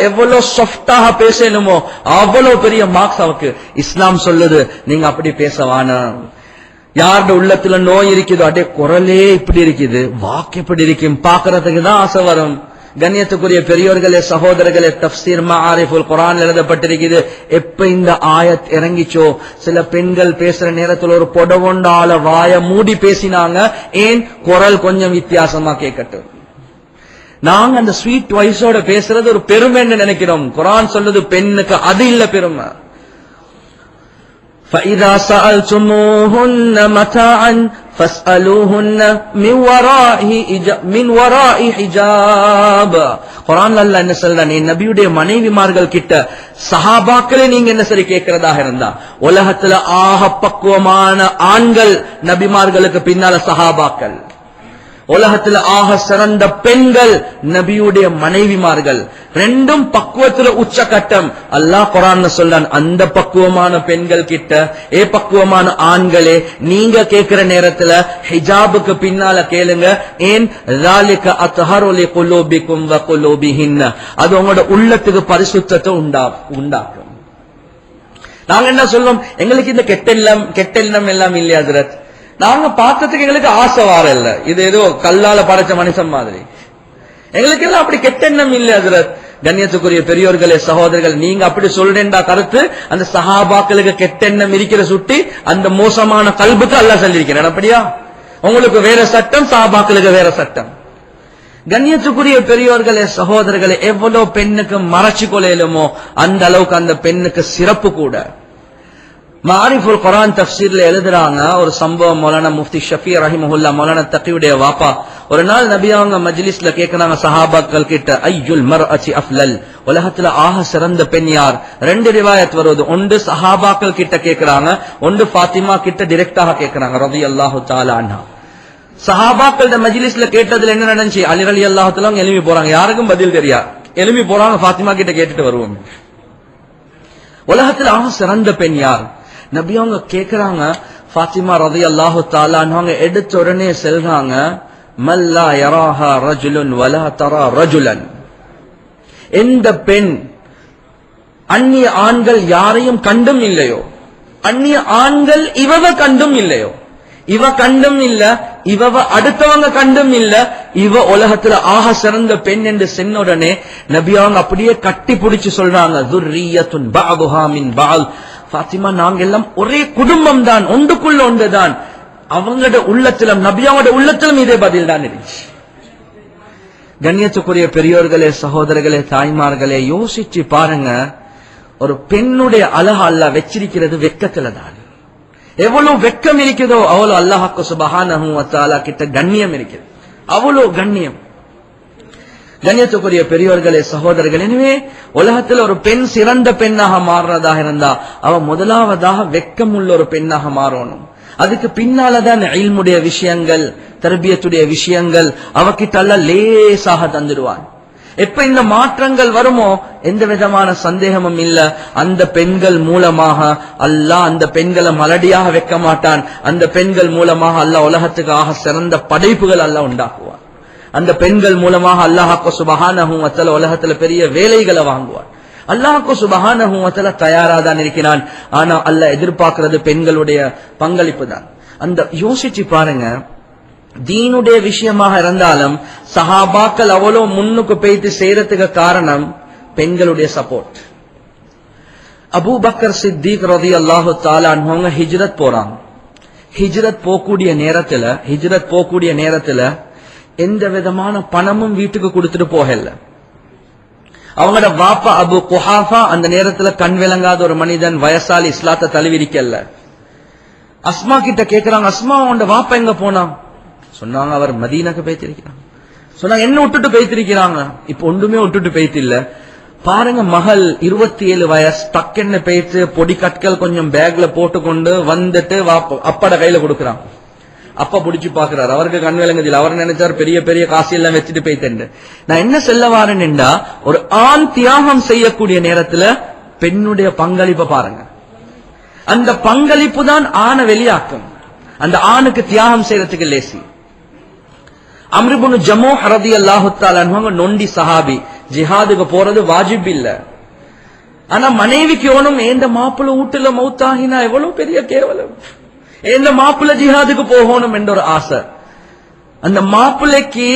எவ்வளோ சாஃப்டாக பேசணுமோ அவ்வளவு பெரிய மார்க்ஸ் அவருக்கு. இஸ்லாம் சொல்லுது, நீங்க அப்படி பேசவானா. யாரோட உள்ளத்துல நோய் இருக்குதோ, அடே குரலே இப்படி இருக்குது, வாக்கு எப்படி இருக்கும், பாக்குறதுக்கு தான் ஆசை வரும். கண்ணியத்துக்குரிய பெரியோர்களே, சகோதரர்களே, தஃப்சீர் மஆரிஃபுல் குர்ஆன் எழுதப்பட்டிருக்குது. எப்ப இந்த ஆயத் இறங்கிச்சோ, சில பெண்கள் பேசுற நேரத்துல ஒரு பொடவொண்டால வாய மூடி பேசினாங்க. ஏன், குரல் கொஞ்சம் வித்தியாசமா கேட்கட்டும். நாங்க அந்த ஸ்வீட் வாய்ஸோட பேசுறது ஒரு பெருமைன்னு நினைக்கிறோம். குர்ஆன் சொல்லுது, பெண்ணுக்கு அது இல்ல பெருமை. فَإِذَا سَأَلْتُمُوهُنَّ مَتَاعًا فَاسْأَلُوهُنَّ مِنْ وَرَاءِ حِجَابٍ. குர்ஆன்ல அல்லாஹ் என்ன சொல்றான், நபியுடைய மனைவிமார்கள் கிட்ட சஹாபாக்களே நீங்க என்ன சரி கேட்கிறதாக இருந்தா, உலகத்துல ஆக பக்குவமான ஆண்கள் நபிமார்களுக்கு பின்னால சஹாபாக்கள், உலகத்துல ஆக சிறந்த பெண்கள் நபியுடைய மனைவிமார்கள். ரெண்டும் பக்குவத்துல உச்சகட்டம். அல்லாஹ் குர்ஆன்ல சொல்றான், அந்த பக்குவமான பெண்கள் கிட்ட, பக்குவமான ஆண்களே, நீங்க கேட்கிற நேரத்துல ஹிஜாபுக்கு பின்னால கேளுங்க. ஏன், ذَلِكَ أَطْهَرُ لِقُلُوبِكُمْ وَقُلُوبِهِنَّ. அது உங்களோட உள்ளத்துக்கு பரிசுத்தத்தை உண்டாக்கும். நாங்க என்ன சொல்றோம், எங்களுக்கு இந்த கெட்ட எண்ணம் எல்லாம் இல்லையா ஹஜ்ரத், நாங்க பார்த்ததுக்கு எங்களுக்கு ஆசை வார இல்ல, இது ஏதோ கல்லால படைச்ச மனுஷன் மாதிரி. எங்களுக்கு எல்லாம் அப்படி கெட்டெண்ணம் இல்ல ஹஜ்ரத். கண்ணியத்துக்குரிய பெரியோர்களே, சகோதரர்கள், நீங்க அப்படி சொல்றேன்டா கருத்து, அந்த சஹாபாக்களுக்கு கெட்டெண்ணம் இருக்கிற சுட்டி அந்த மோசமான கல்புக்கு அல்லாஹ் சொல்லியிருக்கிறேன். அப்படியா, உங்களுக்கு வேற சட்டம், சஹாபாக்களுக்கு வேற சட்டம். கண்ணியத்துக்குரிய பெரியோர்களே, சகோதரர்களே, எவ்வளவு பெண்ணுக்கு மறைச்சு கொள்ளையிலுமோ அந்த அளவுக்கு அந்த பெண்ணுக்கு சிறப்பு கூட. மாரிஃபுல் குர்ஆன் தஃப்சீர்ல எழுதுறாங்க ஒரு சம்பவம். மௌலானா முஃப்தி ஷஃபி ரஹிமஹுல்லா, மௌலானா தக்கியுடைய வாப்பா, ஒரு நாள் நபி அவங்க மஜ்லிஸ்ல கேக்குறாங்க சஹாபாக்கள் கிட்ட, ஐயுல் மர்அத்தி அஃலல், உலகத்துல ஆக சிறந்த பெண் யார்? ரெண்டு ரிவாயத் வருது. ஒன்று சஹாபாக்கள் கிட்ட கேக்குறாங்க, ஒன்று ஃபாத்திமா கிட்ட டைரக்டாக கேக்குறாங்க ரலியல்லாஹு தஆலா அன்ஹா. சஹாபாக்கள் மஜ்லிஸ்ல கேட்டதுல என்ன நடந்துச்சு, அலி ரலியல்லாஹு தஆலா எழுப்பி போறாங்க, யாருக்கும் பதில் தெரியாது, எழுப்பி போறாங்க, ஃபாத்திமா கிட்ட கேட்டுட்டு வருவோம், உலகத்துல ஆக சிறந்த பெண் யார்? நபி அவங்க கேக்குறாங்க, ஃபாத்திமா ரலியல்லாஹு தஆலா அன்ஹா எடுத்த உடனே சொல்றாங்க, மல்லா யராஹா ரஜுலுன் வலா தரா ரஜுலன். எந்த பெண் அந்நிய ஆண்கள் யாரையும் கண்டும் இல்லையோ, அந்நிய ஆண்கள் இவவ கண்டும் இல்லையோ, இவ கண்டும் இல்ல, இவவ அடுத்தவங்க கண்டும் இல்ல, இவ உலகத்துல ஆக சிறந்த பெண் என்று சொன்ன உடனே நபி அவங்க அப்படியே கட்டி பிடிச்சு சொல்றாங்க, ذُرِّيَّةٌ بَعْضُهَا مِنْ بَعْضٍ பாத்திமா நாங்க எல்லாம் ஒரே குடும்பம் தான், ஒன்றுக்குள்ள ஒன்றுதான். அவங்களோட உள்ளத்திலும் நபியாவோட உள்ளத்திலும் இதே பதில் தான் இருந்துச்சு. கண்ணியத்துக்குரிய பெரியோர்களே, சகோதரர்களே, தாய்மார்களே, யோசிச்சு பாருங்க. ஒரு பெண்ணுடைய அழகு அல்லாஹ் வச்சிருக்கிறது வெக்கத்துல தான். எவ்வளவு வெக்கம் இருக்குதோ அவ்வளவு அல்லாஹ்க்கு சுப்ஹானஹு வ தஆலா கிட்ட கண்ணியம் இருக்குது, அவ்வளவு கண்ணியம். கண்ணியத்துக்குரிய பெரியோர்களே, சகோதரர்கள், எனவே உலகத்தில் ஒரு பெண் சிறந்த பெண்ணாக மாறுறதாக இருந்தா அவ முதலாவதாக வெக்கம் உள்ள ஒரு பெண்ணாக மாறணும். அதுக்கு பின்னாலதான் இல்முடைய விஷயங்கள், தர்பியத்துடைய விஷயங்கள் அவகிட்ட அல்லாஹ் லேசாக தந்துடுவான். எப்ப இந்த மாற்றங்கள் வருமோ எந்த விதமான சந்தேகமும் இல்ல, அந்த பெண்கள் மூலமாக அல்லாஹ் அந்த பெண்களை மலடியாக வைக்க மாட்டான். அந்த பெண்கள் மூலமாக அல்லாஹ் உலகத்துக்காக சிறந்த படைப்புகள் அல்லாஹ் உண்டாக்குவான். அந்த பெண்கள் மூலமாக அல்லாஹ்க்கு சுப்ஹானஹு வ தஆலா உலகத்துல பெரிய வேலைகளை வாங்குவான். அல்லாஹ்க்கு சுப்ஹானஹு வ தஆலா தயாராதான் இருக்கிறான். ஆனா அல்லாஹ் எதிர்பார்க்கிறது பெண்களுடைய பங்களிப்பு தான். அந்த யோசிச்சு பாருங்க, தீனுடைய விஷயமாக இருந்தாலும் சஹாபாக்கள் அவ்வளவு முன்னுக்கு போயிட்டு செய்யறதுக்கு காரணம் பெண்களுடைய சப்போர்ட். அபூபக்கர் சித்திக் ரலியல்லாஹு தஆலா அன்ஹு ஹிஜ்ரத் போறாங்க. ஹிஜ்ரத் போகக்கூடிய நேரத்துல எந்த விதமான பணமும் வீட்டுக்கு கொடுத்துட்டு போகல. அவங்களோட வாப்பா அபு குஹாஃபா அந்த நேரத்துல கண் விளங்காத ஒரு மனிதன், வயசாலி, இஸ்லாத்தை தழுவிக்கல. அஸ்மா கிட்ட கேக்குறாங்க, அஸ்மா உன்னோட வாப்பா எங்க போனா? சொன்னாங்க அவர் மதீனாக்கு போய்த்திருக்கிறாங்க. சொன்னாங்க என்ன விட்டுட்டு போய்த்திருக்கிறாங்க? இப்ப ஒன்றுமே விட்டுட்டு போய்த்து இல்ல. பாருங்க, மகள் 27 வயசு, டக்குன்னு போயிட்டு பொடி கற்கள் கொஞ்சம் பேக்ல போட்டுக்கொண்டு வந்துட்டு அப்பாட கையில கொடுக்குறாங்க. அப்பா புடிச்சு பாக்குறாரு, அவருக்கு கண் விளங்குதில்லை. அவர் நினைச்சார் பெரிய பெரிய காசு எல்லாம் வச்சுட்டு போயிட்டு. நான் என்ன சொல்ல வாரேன்டா, ஒரு ஆண் தியாகம் செய்யக்கூடிய நேரத்துல பெண்ணுடைய பங்களிப்பை பாருங்க. அந்த பங்களிப்பு தான் ஆணை வெளியாக்கும். அந்த ஆணுக்கு தியாகம் செய்யறதுக்கு லேசி. அம்ர் இப்னு ஜமூஹ் ரலியல்லாஹு தஆலா அன்ஹு நொண்டி சஹாபி, ஜிஹாதுக்கு போறது வாஜிப் இல்ல. ஆனா மனைவிக்கு ஓனும் ஏந்த மாப்பிள்ள வீட்டுல மௌத்தாகினா எவ்வளவு பெரிய கேவலம், ஏந்த மாப்பிள்ள ஜிஹாதுக்கு போகணும் என்ற ஒரு ஆசை. அந்த மாப்பிள்ளைக்கு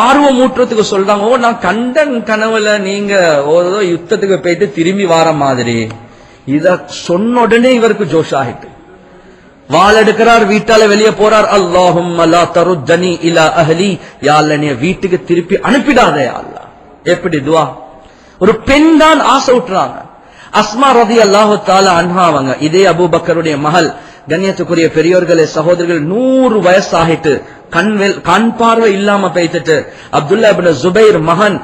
ஆர்வம் ஊட்டுறதுக்கு சொல்றாங்க, ஓ நான் கண்டன் கனவுல நீங்க ஒரு யுத்தத்துக்கு போயிட்டு திரும்பி வார மாதிரி. இத சொன்ன உடனே இவருக்கு ஜோஷ் ஆகிட்டு வாள் எடுக்கிறார், வீட்டால வெளியே போறார். அல்லாஹும்ம லா தருத்தனி இலா அஹ்லி, யா அல்லாஹ் என்னைய வீட்டுக்கு திருப்பி அனுப்பிடாதே யா அல்லாஹ். எப்படி துஆ? ஒரு பெண் தான் ஆசை விட்டுறாங்க. அஸ்மா ரலியல்லாஹு தஆலா அன்ஹா அவங்க இதே அபூபக்கருடைய மகள். கண்ணியத்துக்குரிய பெரியோர்களே, சகோதரர்கள், 100 வயசு ஆகிட்டு கண் பார்வை இல்லாம போயிட்டு அப்துல்லா இப்னு ஜுபைர் மகன்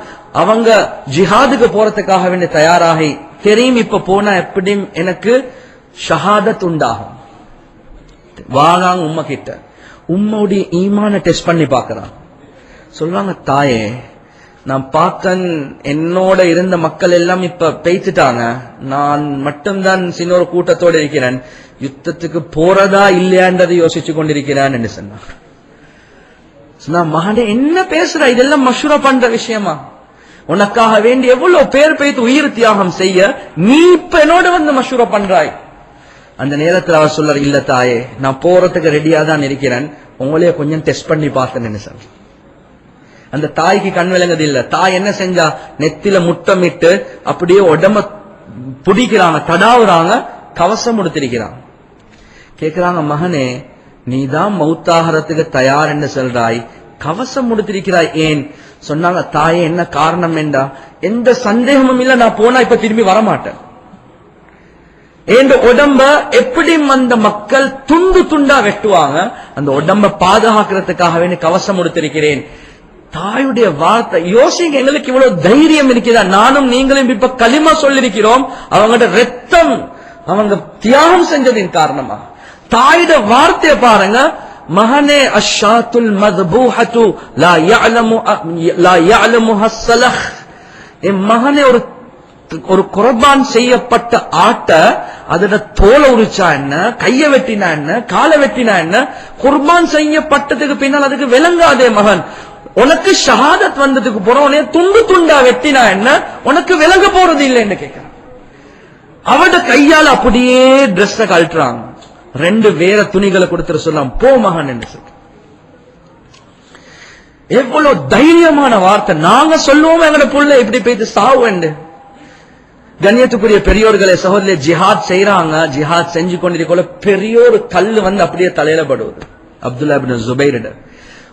அவங்க ஜிஹாதுக்கு போறதுக்காக வேண்டி தயாராகி, தெரியும் இப்ப போனா எப்படியும் எனக்கு ஷஹாதத் உண்டாகும். வாங்க உம்மா கிட்ட, உம்மாவுடைய ஈமான டெஸ்ட் பண்ணி பாக்குறான். சொல்றாங்க, தாயே நான் பார்க்க என்னோட இருந்த மக்கள் எல்லாம் இப்ப பேய்த்துட்டாங்க, நான் மட்டும்தான் சின்ன ஒரு கூட்டத்தோடு இருக்கிறேன், யுத்தத்துக்கு போறதா இல்லையான்றதை யோசிச்சு கொண்டிருக்கிறான் என்று சொன்னான். மகனே என்ன பேசுற, இதெல்லாம் மஷூரா பண்ற விஷயமா? உனக்காக வேண்டி எவ்வளவு பேர் பேய்த்து உயிர் தியாகம் செய்ய நீ இப்ப என்னோட வந்து மஷூரா பண்றாய். அந்த நேரத்தில் அவர் சொல்றார், இல்ல தாயே நான் போறதுக்கு ரெடியா தான் இருக்கிறேன், உங்களையே கொஞ்சம் டெஸ்ட் பண்ணி பார்த்தேன்னு சொன்ன. அந்த தாய்க்கு கண் விளங்குது இல்ல. தாய் என்ன செஞ்சா, நெத்தில முட்டமிட்டு அப்படியே உடம்ப பிடிக்கிறாங்க, தடாவுறாங்க, கவசம் கொடுத்திருக்கிறாங்க. கேக்குறாங்க, மகனே நீதான் மௌத்தாகறதுக்கு தயார் என்று சொல்றாய், கவசம் கொடுத்திருக்கிறாய் ஏன்? சொன்னாங்க, தாயே என்ன காரணம் என்றா, எந்த சந்தேகமும் இல்ல நான் போனா இப்ப திரும்பி வரமாட்டேன். என் உடம்ப எப்படி அந்த மக்கள் துண்டு துண்டா வெட்டுவாங்க, அந்த உடம்ப பாதுகாக்கிறதுக்காக வேண்டி கவசம் கொடுத்திருக்கிறேன். தாயுடைய வார்த்தை யோசிங்க, எங்களுக்கு இவ்வளவு தைரியம் இருக்கிறதா? நானும் நீங்களும் இப்ப களிமா சொல்லிருக்கிறோம், அவங்களோட ரத்தம் அவங்க தியாகம் செஞ்சதின் காரணமா. தாயுடைய வார்த்தையை பாருங்க, மகனே அஷ்ஷாத்துல் மத்பூஹத்து லா யஅலமுஹா ஸலஹ். என் மகனே, ஒரு குர்பான் செய்யப்பட்ட ஆட்ட அதோட தோலை உரிச்சா என்ன, கைய வெட்டினா என்ன, காலை வெட்டினா என்ன, குர்பான் செய்யப்பட்டதுக்கு பின்னால் அதுக்கு விளங்காதே மகன். உனக்கு ஷஹாதத் வந்ததுக்கு போறவனே துண்டு துண்டா வெட்டினா என்ன, உனக்கு விளங்க போறது இல்லைன்னு கேட்கிறான். அவட கையால அப்படியே டிரெஸ் கழட்டுறாங்க, 2 வேற துணிகளை கொடுத்துட்டு சொல்லலாம், போ மகன் என்று சொல்ல. எவ்வளவு தைரியமான வார்த்தை. நாங்க சொல்லுவோம் எங்கட புள்ள இப்படி போயிட்டு சாவு என்று. கண்ணியத்துக்குரிய பெரியோர்களே சகோதரே, ஜிஹாத் செய்யறாங்க. ஜிஹாத் செஞ்சு கொண்டிருக்கோல பெரிய ஒரு கல்லு வந்து அப்படியே தலையில படுவது அப்துல்லா இப்னு ஜுபைர்.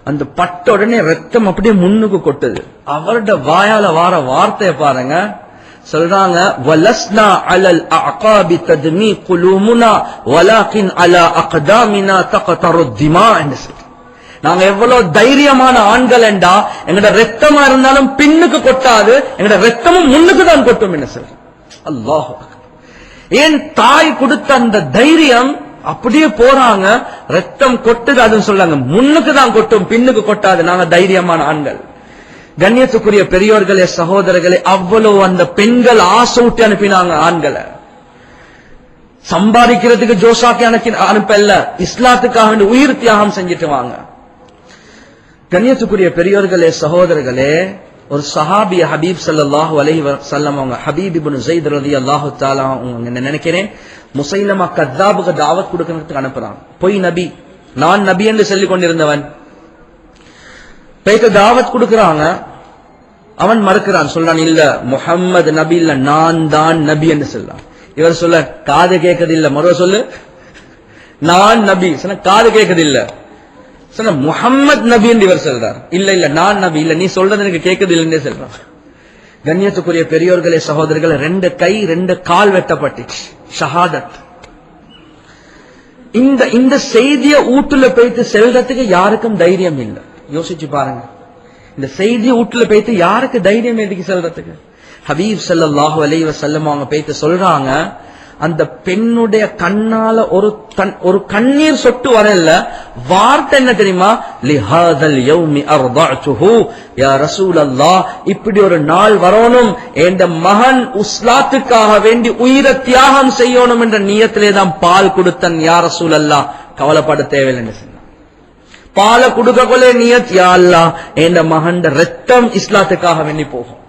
அந்த பட்ட உடனே ரத்தம் அப்படியே முன்னுக்கு கொட்டுது. அவரோட வாயால வார வார்த்தைய பாருங்க. சொல்றாங்க, வலஸ்னா அலல் அகாபி தத்மி குலூமுனா வலாகின் அலா அக்தாமினா தக்தரு திமா என்று சொல்றாங்க. நாங்க எவ்வளவு தைரியமான ஆண்கள் என்றா, எங்கட ரத்தமா இருந்தாலும் பின்னுக்கு கொட்டாது, எங்கட ரத்தமும் முன்னுக்கு தான் கொட்டும் என்ன சொல்ற. அல்லாஹ் ஏன் தாய் கொடுத்த அந்த தைரியம் அப்படியே போறாங்க. ரத்தம் கொட்டுது, அதுன்னு சொல்றாங்க முன்னுக்கு தான் கொட்டும் பின்னுக்கு கொட்டாது, நாங்க தைரியமான ஆண்கள். கண்ணியத்துக்குரிய பெரியோர்களே சகோதரர்களே, அவ்வளவு அந்த பெண்கள் ஆசூட்டி அனுப்பினாங்க ஆண்களை. சம்பாதிக்கிறதுக்கு ஜோசாக்கி அனுப்பல, இஸ்லாத்துக்காக உயிர் தியாகம் செஞ்சுட்டு வாங்க. கண்ணியத்துக்குரிய பெரியோர்களே சகோதரர்களே, ஒரு சஹாபிய ஹபீப் ஸல்லல்லாஹு அலைஹி வஸல்லம் அவங்க ஹபீப் இப்னு ஸைத் ரலியல்லாஹு தஆலா நினைக்கிறேன் முஸைலமா கத்தாபுக்கு தாவத் கொடுக்கிறதுக்கு அனுப்புறாங்க. பொய் நபி, நான் நபி என்று சொல்லிக் கொண்டிருந்தவன் போயிட்டு தாவத் கொடுக்கிறாங்க. அவன் மறுக்கிறான், சொல்றான் இல்ல முஹம்மது நபி இல்ல, நான் தான் நபி என்று சொல்றான். இவர் சொல்ல காது கேட்கது இல்ல, மறுவ சொல்லு நான் நபி சொன்ன காது கேட்கது இல்ல, சொன்ன முஹம்மது நபி என்று இவர் சொல்றார். இல்ல இல்ல நான் நபி இல்ல, நீ சொல்றது எனக்கு கேட்கது இல்லைன்னே சொல்றான். கண்ணியத்துக்குரிய பெரியோர்களே சகோதரர்களே, 2 கை 2 கால் வெட்டப்பட்டுச்சு, ஷஹாதத். இந்த செய்திய வீட்டுல போயிட்டு செல்றதுக்கு யாருக்கும் தைரியம் இல்லை. யோசிச்சு பாருங்க, இந்த செய்திய வீட்டுல போயிட்டு யாருக்கு தைரியம் எதுக்கு செல்றதுக்கு? ஹபீப் ஸல்லல்லாஹு அலைஹி வஸல்லம் அவங்க போயிட்டு சொல்றாங்க, அந்த பெண்ணுடைய கண்ணால ஒரு கண்ணீர் சொட்டு வரல. வார்த்தை என்ன தெரியுமா? லிஹாதல் யௌமி அர்தஅதுஹு யா ரசூலல்லாஹ், இப்படி ஒரு நாள் வரணும், என்ற மகன் இஸ்லாத்துக்காக வேண்டி உயிரை தியாகம் செய்யணும் என்ற நியத்திலே தான் பால் கொடுத்தன் யா ரசூலல்லாஹ், கவலைப்பட தேவையில்லை சொன்னான். பாலை கொடுக்க கொள்ள நியத், யா அல்லாஹ் என்ற மகன் ரத்தம் இஸ்லாத்துக்காக வேண்டி போகும்.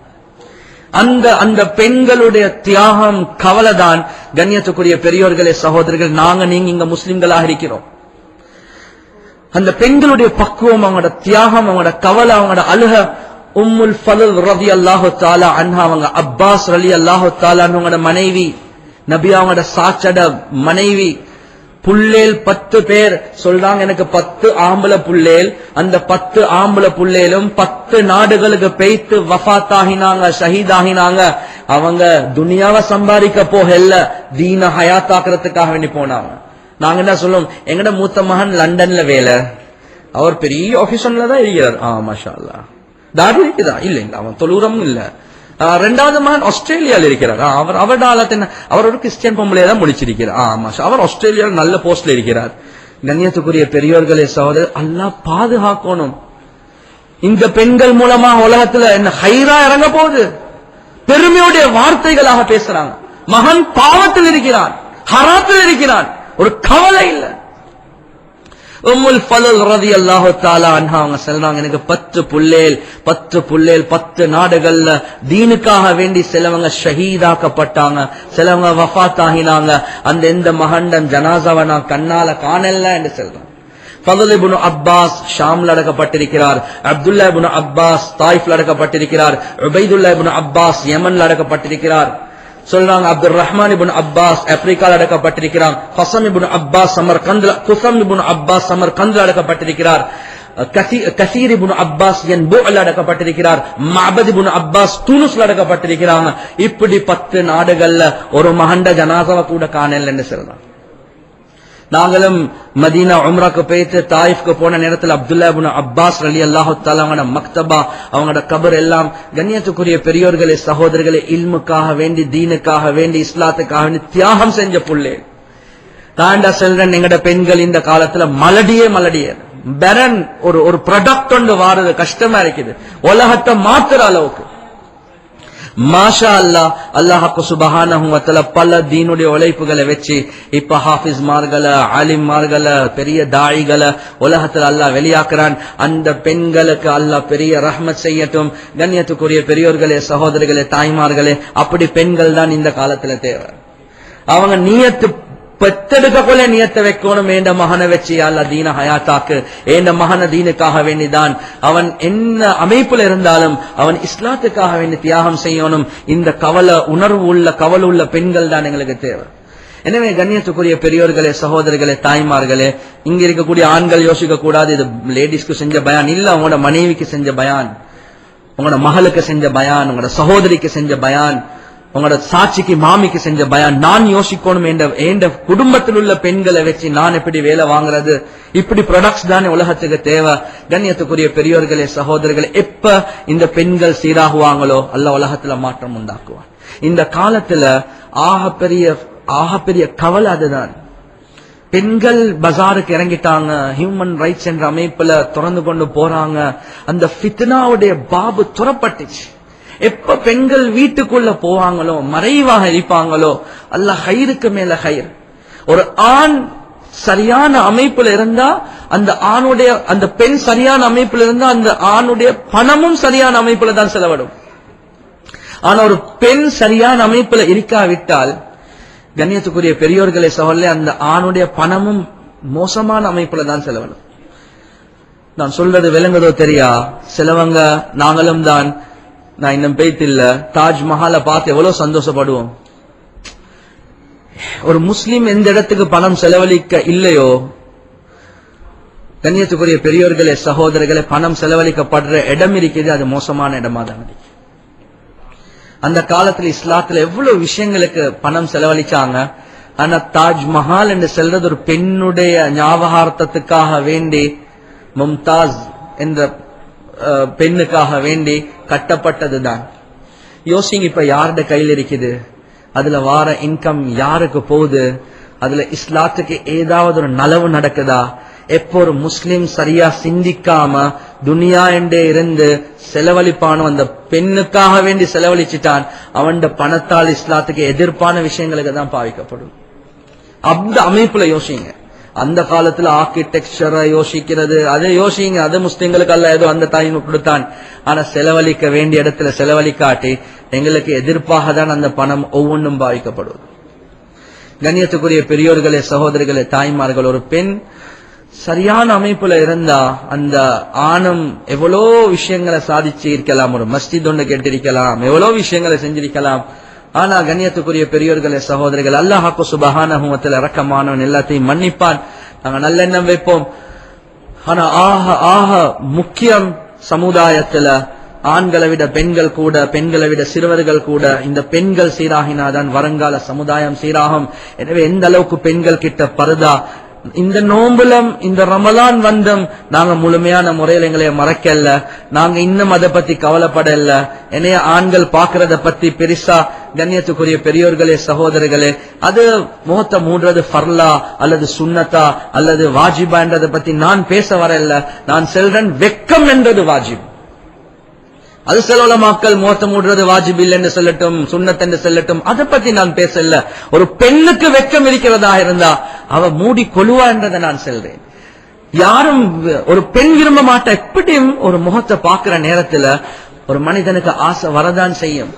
அந்த பெண்களுடைய தியாகம் கவலைதான். கண்ணியத்துக்குரிய பெரியோர்களே சகோதரர்கள், நாங்க நீங்க இங்க முஸ்லிம்களாக இருக்கிறோம். அந்த பெண்களுடைய பக்குவம், அவங்களோட தியாகம், அவங்களோட கவலை, அவங்களோட அழுக. உம்முல் ஃபضல் ரலியல்லாஹு தஆலா அன்ஹா, அவங்க அப்பாஸ் ரலியல்லாஹு தஆலா அவங்களோட மனைவி, நபி அவங்களோட சாச்சட மனைவி. புள்ளேல் 10 பேர் சொல்றாங்க, எனக்கு 10 ஆம்பளை புள்ளேல். அந்த 10 ஆம்பளை புள்ளேலும் 10 நாடுகளுக்கு பெய்த்து வஃபாத்தாகினாங்க, ஷஹீதாகினாங்க. அவங்க துனியாவை சம்பாதிக்க போகல, தீன ஹயாத்தாக்குறதுக்காக வேண்டி போனாங்க. நாங்க என்ன சொல்லுவோம், எங்கட மூத்த மகன் லண்டன்ல வேலை, அவர் பெரிய ஆபீசர்ல தான் இருக்கிறார். மாஷா அல்லாஹ், தாடி இருக்குதா? இல்ல இல்ல, அவன் தொழுறமும் இல்ல. 2வது மகன் ஆஸ்திரேலியால இருக்கிறார். அவர் ஒரு கிறிஸ்டியன் பொம்பளையை தான் முடிச்சிருக்கிறார். அவர் ஆஸ்திரேலியாவில் நல்ல போஸ்ட்ல இருக்கிறார். கண்ணியத்துக்குரிய பெரியோர்களே சகோதரர், அல்லாஹ் பாதுகாக்கணும். இந்த பெண்கள் மூலமா உலகத்துல என்ன ஹைரா இறங்க போகுது? பெருமையுடைய வார்த்தைகளாக பேசுறாங்க. மகன் பாவத்தில் இருக்கிறான், ஹராத்தில் இருக்கிறான், ஒரு கவலை இல்லை. உம்முல் ஃபضல் ரலியல்லாஹு தஆலா அன்ஹா அவங்க சொல்றாங்க, எனக்கு 10 புள்ளேல் 10 நாடுகள்ல தீனுக்காக வேண்டி சிலவங்க ஷஹீதாக்கப்பட்டாங்க, சிலவங்க வஃபாத் ஆகினாங்க. அந்த எந்த மகண்டன் ஜனாசாவை நான் கண்ணால காணல என்று சொல்றாங்க. ஃபضல் இப்னு அப்பாஸ் ஷாம்ல அடக்கப்பட்டிருக்கிறார். அப்துல்லா இப்னு அப்பாஸ் தாயிஃப்ல அடக்கப்பட்டிருக்கிறார். உபைதுல்லா இப்னு அப்பாஸ் யமன்ல அடக்கப்பட்டிருக்கிறார். சொல்றாங்க, அப்துல் ரஹ்மான் இப்னு அப்பாஸ் ஆப்பிரிக்கால அடக்கப்பட்டிருக்கிறார். ஹசன் இப்னு அப்பாஸ் சமர்கந்த்ல, குசம் இப்னு அப்பாஸ் சமர்கந்த்ல அடக்கப்பட்டிருக்கிறார். கசீர் இப்னு அப்பாஸ் யன்புஅல அடக்கப்பட்டிருக்கிறார். மஅபத் இப்னு அப்பாஸ் துனுஸ்ல அடக்கப்பட்டிருக்கிறாங்க. இப்படி 10 நாடுகள்ல ஒரு மகண்ட ஜனாசாவை கூட காணல என்று சொல்றாங்க. நாங்களும் மதீனா உம்ராக்கு போயிட்டு தாயிஃப்க்கு போன நேரத்தில் அப்துல்லா இப்னு அப்பாஸ் ரலியல்லாஹு தஆலா அவங்களோட மக்தபா, அவங்களோட கபர் எல்லாம். கண்ணியத்துக்குரிய பெரியோர்களே சகோதரர்களே, இல்முக்காக வேண்டி, தீனுக்காக வேண்டி, இஸ்லாத்துக்காக வேண்டி தியாகம் செஞ்ச புள்ளே. தாண்டா செல்றன், எங்கட பெண்கள் இந்த காலத்துல மலடியே பெரன் ஒரு ப்ராடக்ட் ஒன்று வாரது கஷ்டமா இருக்குது, உலகத்தை மாத்துற அளவுக்கு. மாஷா அல்லாஹ், அல்லாஹ் சுப்ஹானஹு வ தஆலா பல தீனுடைய உழைப்புகளை வச்சு இப்ப ஹாஃபிஸ் மார்களை, ஆலிம் மார்களை, பெரிய தாயிகளை உலகத்துல அல்லாஹ் வெளியாக்குறான். அந்த பெண்களுக்கு அல்லாஹ் பெரிய ரஹ்மத் செய்யட்டும். கண்ணியத்துக்குரிய பெரியோர்களே சகோதரிகளே தாய்மார்களே, அப்படி பெண்கள் தான் இந்த காலத்துல தேவை. அவங்க நியத்து பெத்தெடுக்க போல நியத்தை வைக்கணும். ஏண்ட மகனை வச்சு அல்ல தீன ஹயாத்தாக்கு, ஏண்ட மகன தீனுக்காக வேண்டிதான், அவன் என்ன அமைப்புல இருந்தாலும் அவன் இஸ்லாத்துக்காக வேண்டி தியாகம் செய்யணும். இந்த உணர்வு உள்ள கவலை உள்ள பெண்கள் தான் எங்களுக்கு தேவை. எனவே கண்ணியத்துக்குரிய பெரியோர்களே, சகோதரர்களே, தாய்மார்களே, இங்க இருக்கக்கூடிய ஆண்கள் யோசிக்க கூடாது இது லேடிஸ்க்கு செஞ்ச பயான் இல்ல, உங்களோட மனைவிக்கு செஞ்ச பயான், உங்களோட மகளுக்கு செஞ்ச பயான், உங்களோட சகோதரிக்கு செஞ்ச பயான், உங்களோட சாட்சிக்கு மாமிக்கு செஞ்ச பயான். நான் யோசிக்கணும் என்ற குடும்பத்தில் உள்ள பெண்களை வச்சு நான் எப்படி வேலை வாங்குறது, இப்படி ப்ராடக்ட்ஸ் தானே உலகத்துக்கு தேவை. கண்ணியத்துக்குரிய பெரியோர்களே, சகோதரர்களே, எப்ப இந்த பெண்கள் சீராகுவாங்களோ அல்லாஹ் உலகத்துல மாற்றம் உண்டாக்குவான். இந்த காலத்துல ஆகப்பெரிய கவலை அதுதான். பெண்கள் பஜாருக்கு இறங்கிட்டாங்க, ஹியூமன் ரைட்ஸ் என்ற அமைப்புல திறந்து கொண்டு போறாங்க. அந்த ஃபித்னாவுடைய பாபு துறப்பட்டுச்சு. எப்ப பெண்கள் வீட்டுக்குள்ள போவாங்களோ, மறைவாக இருப்பாங்களோ, அல்லாஹ் ஹைருக்கு மேல ஹைர். ஒரு ஆண் சரியான அமைப்புல இருந்தா அந்த பெண் சரியான அமைப்புல இருந்தா அந்த ஆணுடைய பணமும் சரியான அமைப்புல தான் செலவிடும். ஆனா ஒரு பெண் சரியான அமைப்புல இருக்காவிட்டால் கண்ணியத்துக்குரிய பெரியோர்களே, சகோதரர்களே, அந்த ஆணுடைய பணமும் மோசமான அமைப்புல தான் செலவிடும். நான் சொல்றது விளங்குதோ தெரியா? சிலவங்க நாங்களும் தான், நான் இன்னும் பேய்த்தில்ல, தாஜ்மஹாலை பார்த்து எவ்வளவு சந்தோஷப்படுவோம். ஒரு முஸ்லிம் எந்த இடத்துக்கு பணம் செலவழிக்க இல்லையோ, கண்ணியத்துக்குரிய பெரியோர்களே, சகோதரர்களே, பணம் செலவழிக்கப்படுற இடம் இருக்குது, அது மோசமான இடமா தான் இருக்கு. அந்த காலத்துல இஸ்லாத்துல எவ்வளவு விஷயங்களுக்கு பணம் செலவழிச்சாங்க. ஆனா தாஜ்மஹால் என்று செல்றது ஒரு பெண்ணுடைய ஞாபகார்த்தத்துக்காக வேண்டி, மும்தாஸ் என்ற பெண்ணுக்காக வேண்டி கட்டப்பட்டதுதான். யோசிங்க, இப்ப யாருடைய கையில் இருக்குது, அதுல வார இன்கம் யாருக்கு போகுது, அதுல இஸ்லாத்துக்கு ஏதாவது ஒரு நலவு நடக்குதா? எப்போ ஒரு முஸ்லிம் சரியா சிந்திக்காம துனியா என்றே இருந்து செலவழிப்பானோ, அந்த பெண்ணுக்காக வேண்டி செலவழிச்சிட்டான், அவன் பணத்தால் இஸ்லாத்துக்கு எதிர்ப்பான விஷயங்களுக்கு தான் பாவிக்கப்படும். அந்த அமைப்புல யோசிங்க. அந்த காலத்துல ஆர்கிடெக்சரை யோசிக்கிறது, அதை யோசிங்க. அது முஸ்லிம்களுக்கு அல்ல, ஏதோ அந்த டைம் கொடுத்தான். ஆனா செலவழிக்க வேண்டிய இடத்துல செலவழிக்காட்டி எங்களுக்கு எதிர்ப்பாக தான் அந்த பணம் ஒவ்வொன்றும் பாவிக்கப்படுவது. கண்ணியத்துக்குரிய பெரியோர்களே, சகோதரிகளே, தாய்மார்கள், ஒரு பெண் சரியான அமைப்புல இருந்தா அந்த ஆணும் எவ்வளோ விஷயங்களை சாதிச்சு இருக்கலாம், ஒரு மஸ்ஜித் ஒன்று கேட்டிருக்கலாம், எவ்வளோ விஷயங்களை செஞ்சிருக்கலாம். ஆனா கண்ணியத்துக்குரிய பெரியோர்களே, சகோதரிகள், அல்லாஹ் சுப்ஹானஹு வ தஆலா இரக்கமானவன், எல்லாத்தையும் மன்னிப்பான். நாங்க நல்லெண்ணம் வைப்போம். ஆனா ஆக முக்கியம், சமுதாயத்துல ஆண்களை விட பெண்கள் கூட, பெண்களை விட சிறுவர்கள் கூட, இந்த பெண்கள் சீராகினாதான் வருங்கால சமுதாயம் சீராகும். எனவே எந்த அளவுக்கு பெண்கள் கிட்ட பர்தா, இந்த நோம்புலம் இந்த ரமலான் வந்தம் நாங்க முழுமையான முறையில் எங்களை மறக்கல, நாங்க இன்னும் அதை பத்தி கவலைப்படல. என்னைய ஆண்கள் பாக்குறத பத்தி பெருசா, கண்ணியத்துக்குரிய பெரியோர்களே, சகோதரர்களே, அது முகத்தை மூடுறது ஃபர்லா அல்லது சுன்னத்தா அல்லது வாஜிபா என்றதை பத்தி நான் பேச வரல. நான் சொல்றேன், வெக்கம் என்றது வாஜிப். அது சில மக்கள் முகத்தை மூடுறது வாஜிப் இல்லை என்று சொல்லட்டும், சுன்னத் என்று சொல்லட்டும், அதை பத்தி நான் பேசல. ஒரு பெண்ணுக்கு வெக்கம் இருக்கிறதா இருந்தா அவ மூடி கொள்வா என்றதை நான் சொல்றேன். யாரும் ஒரு பெண் விரும்ப மாட்டா. எப்படியும் ஒரு முகத்தை பார்க்கிற நேரத்துல ஒரு மனிதனுக்கு ஆசை வரதான் செய்யும்.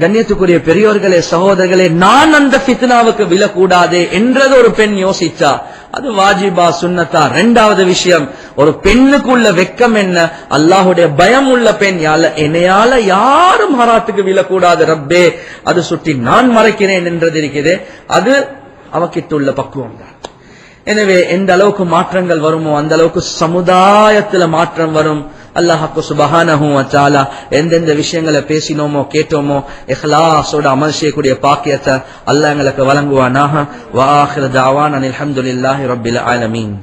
கண்ணியத்துக்குரிய பெரியோர்களே, சகோதரர்களே, நான் அந்த ஃபித்னாவுக்கு விழக்கூடாது என்றது ஒரு பெண் யோசிச்சா அது வாஜிபா சுன்னத்தா? இரண்டாவது விஷயம், ஒரு பெண்ணுக்குள்ள வெக்கம் என்ன? அல்லாஹுடைய பயம் உள்ள பெண். என்னையால யாரும் ஹராத்துக்கு விழக்கூடாது ரப்பே, அது சுட்டி நான் மறைக்கிறேன் என்றது இருக்குது. அது அவக்கிட்டுள்ள பக்குவம் தான். எனவே எந்த அளவுக்கு மாற்றங்கள் வருமோ அந்த அளவுக்கு சமுதாயத்துல மாற்றம் வரும். அல்லாஹ் சுப்ஹானஹு வ தஆலா எந்தெந்த விஷயங்களை பேசினோமோ கேட்டோமோ இஹ்லாஸோட அமல் செய்யக்கூடிய பாக்கியத்தை அல்லாஹ் எங்களுக்கு வழங்குவானாக. வ ஆகிரு தஅவானா அல்ஹம்துலில்லாஹி ரப்பில் ஆலமீன்.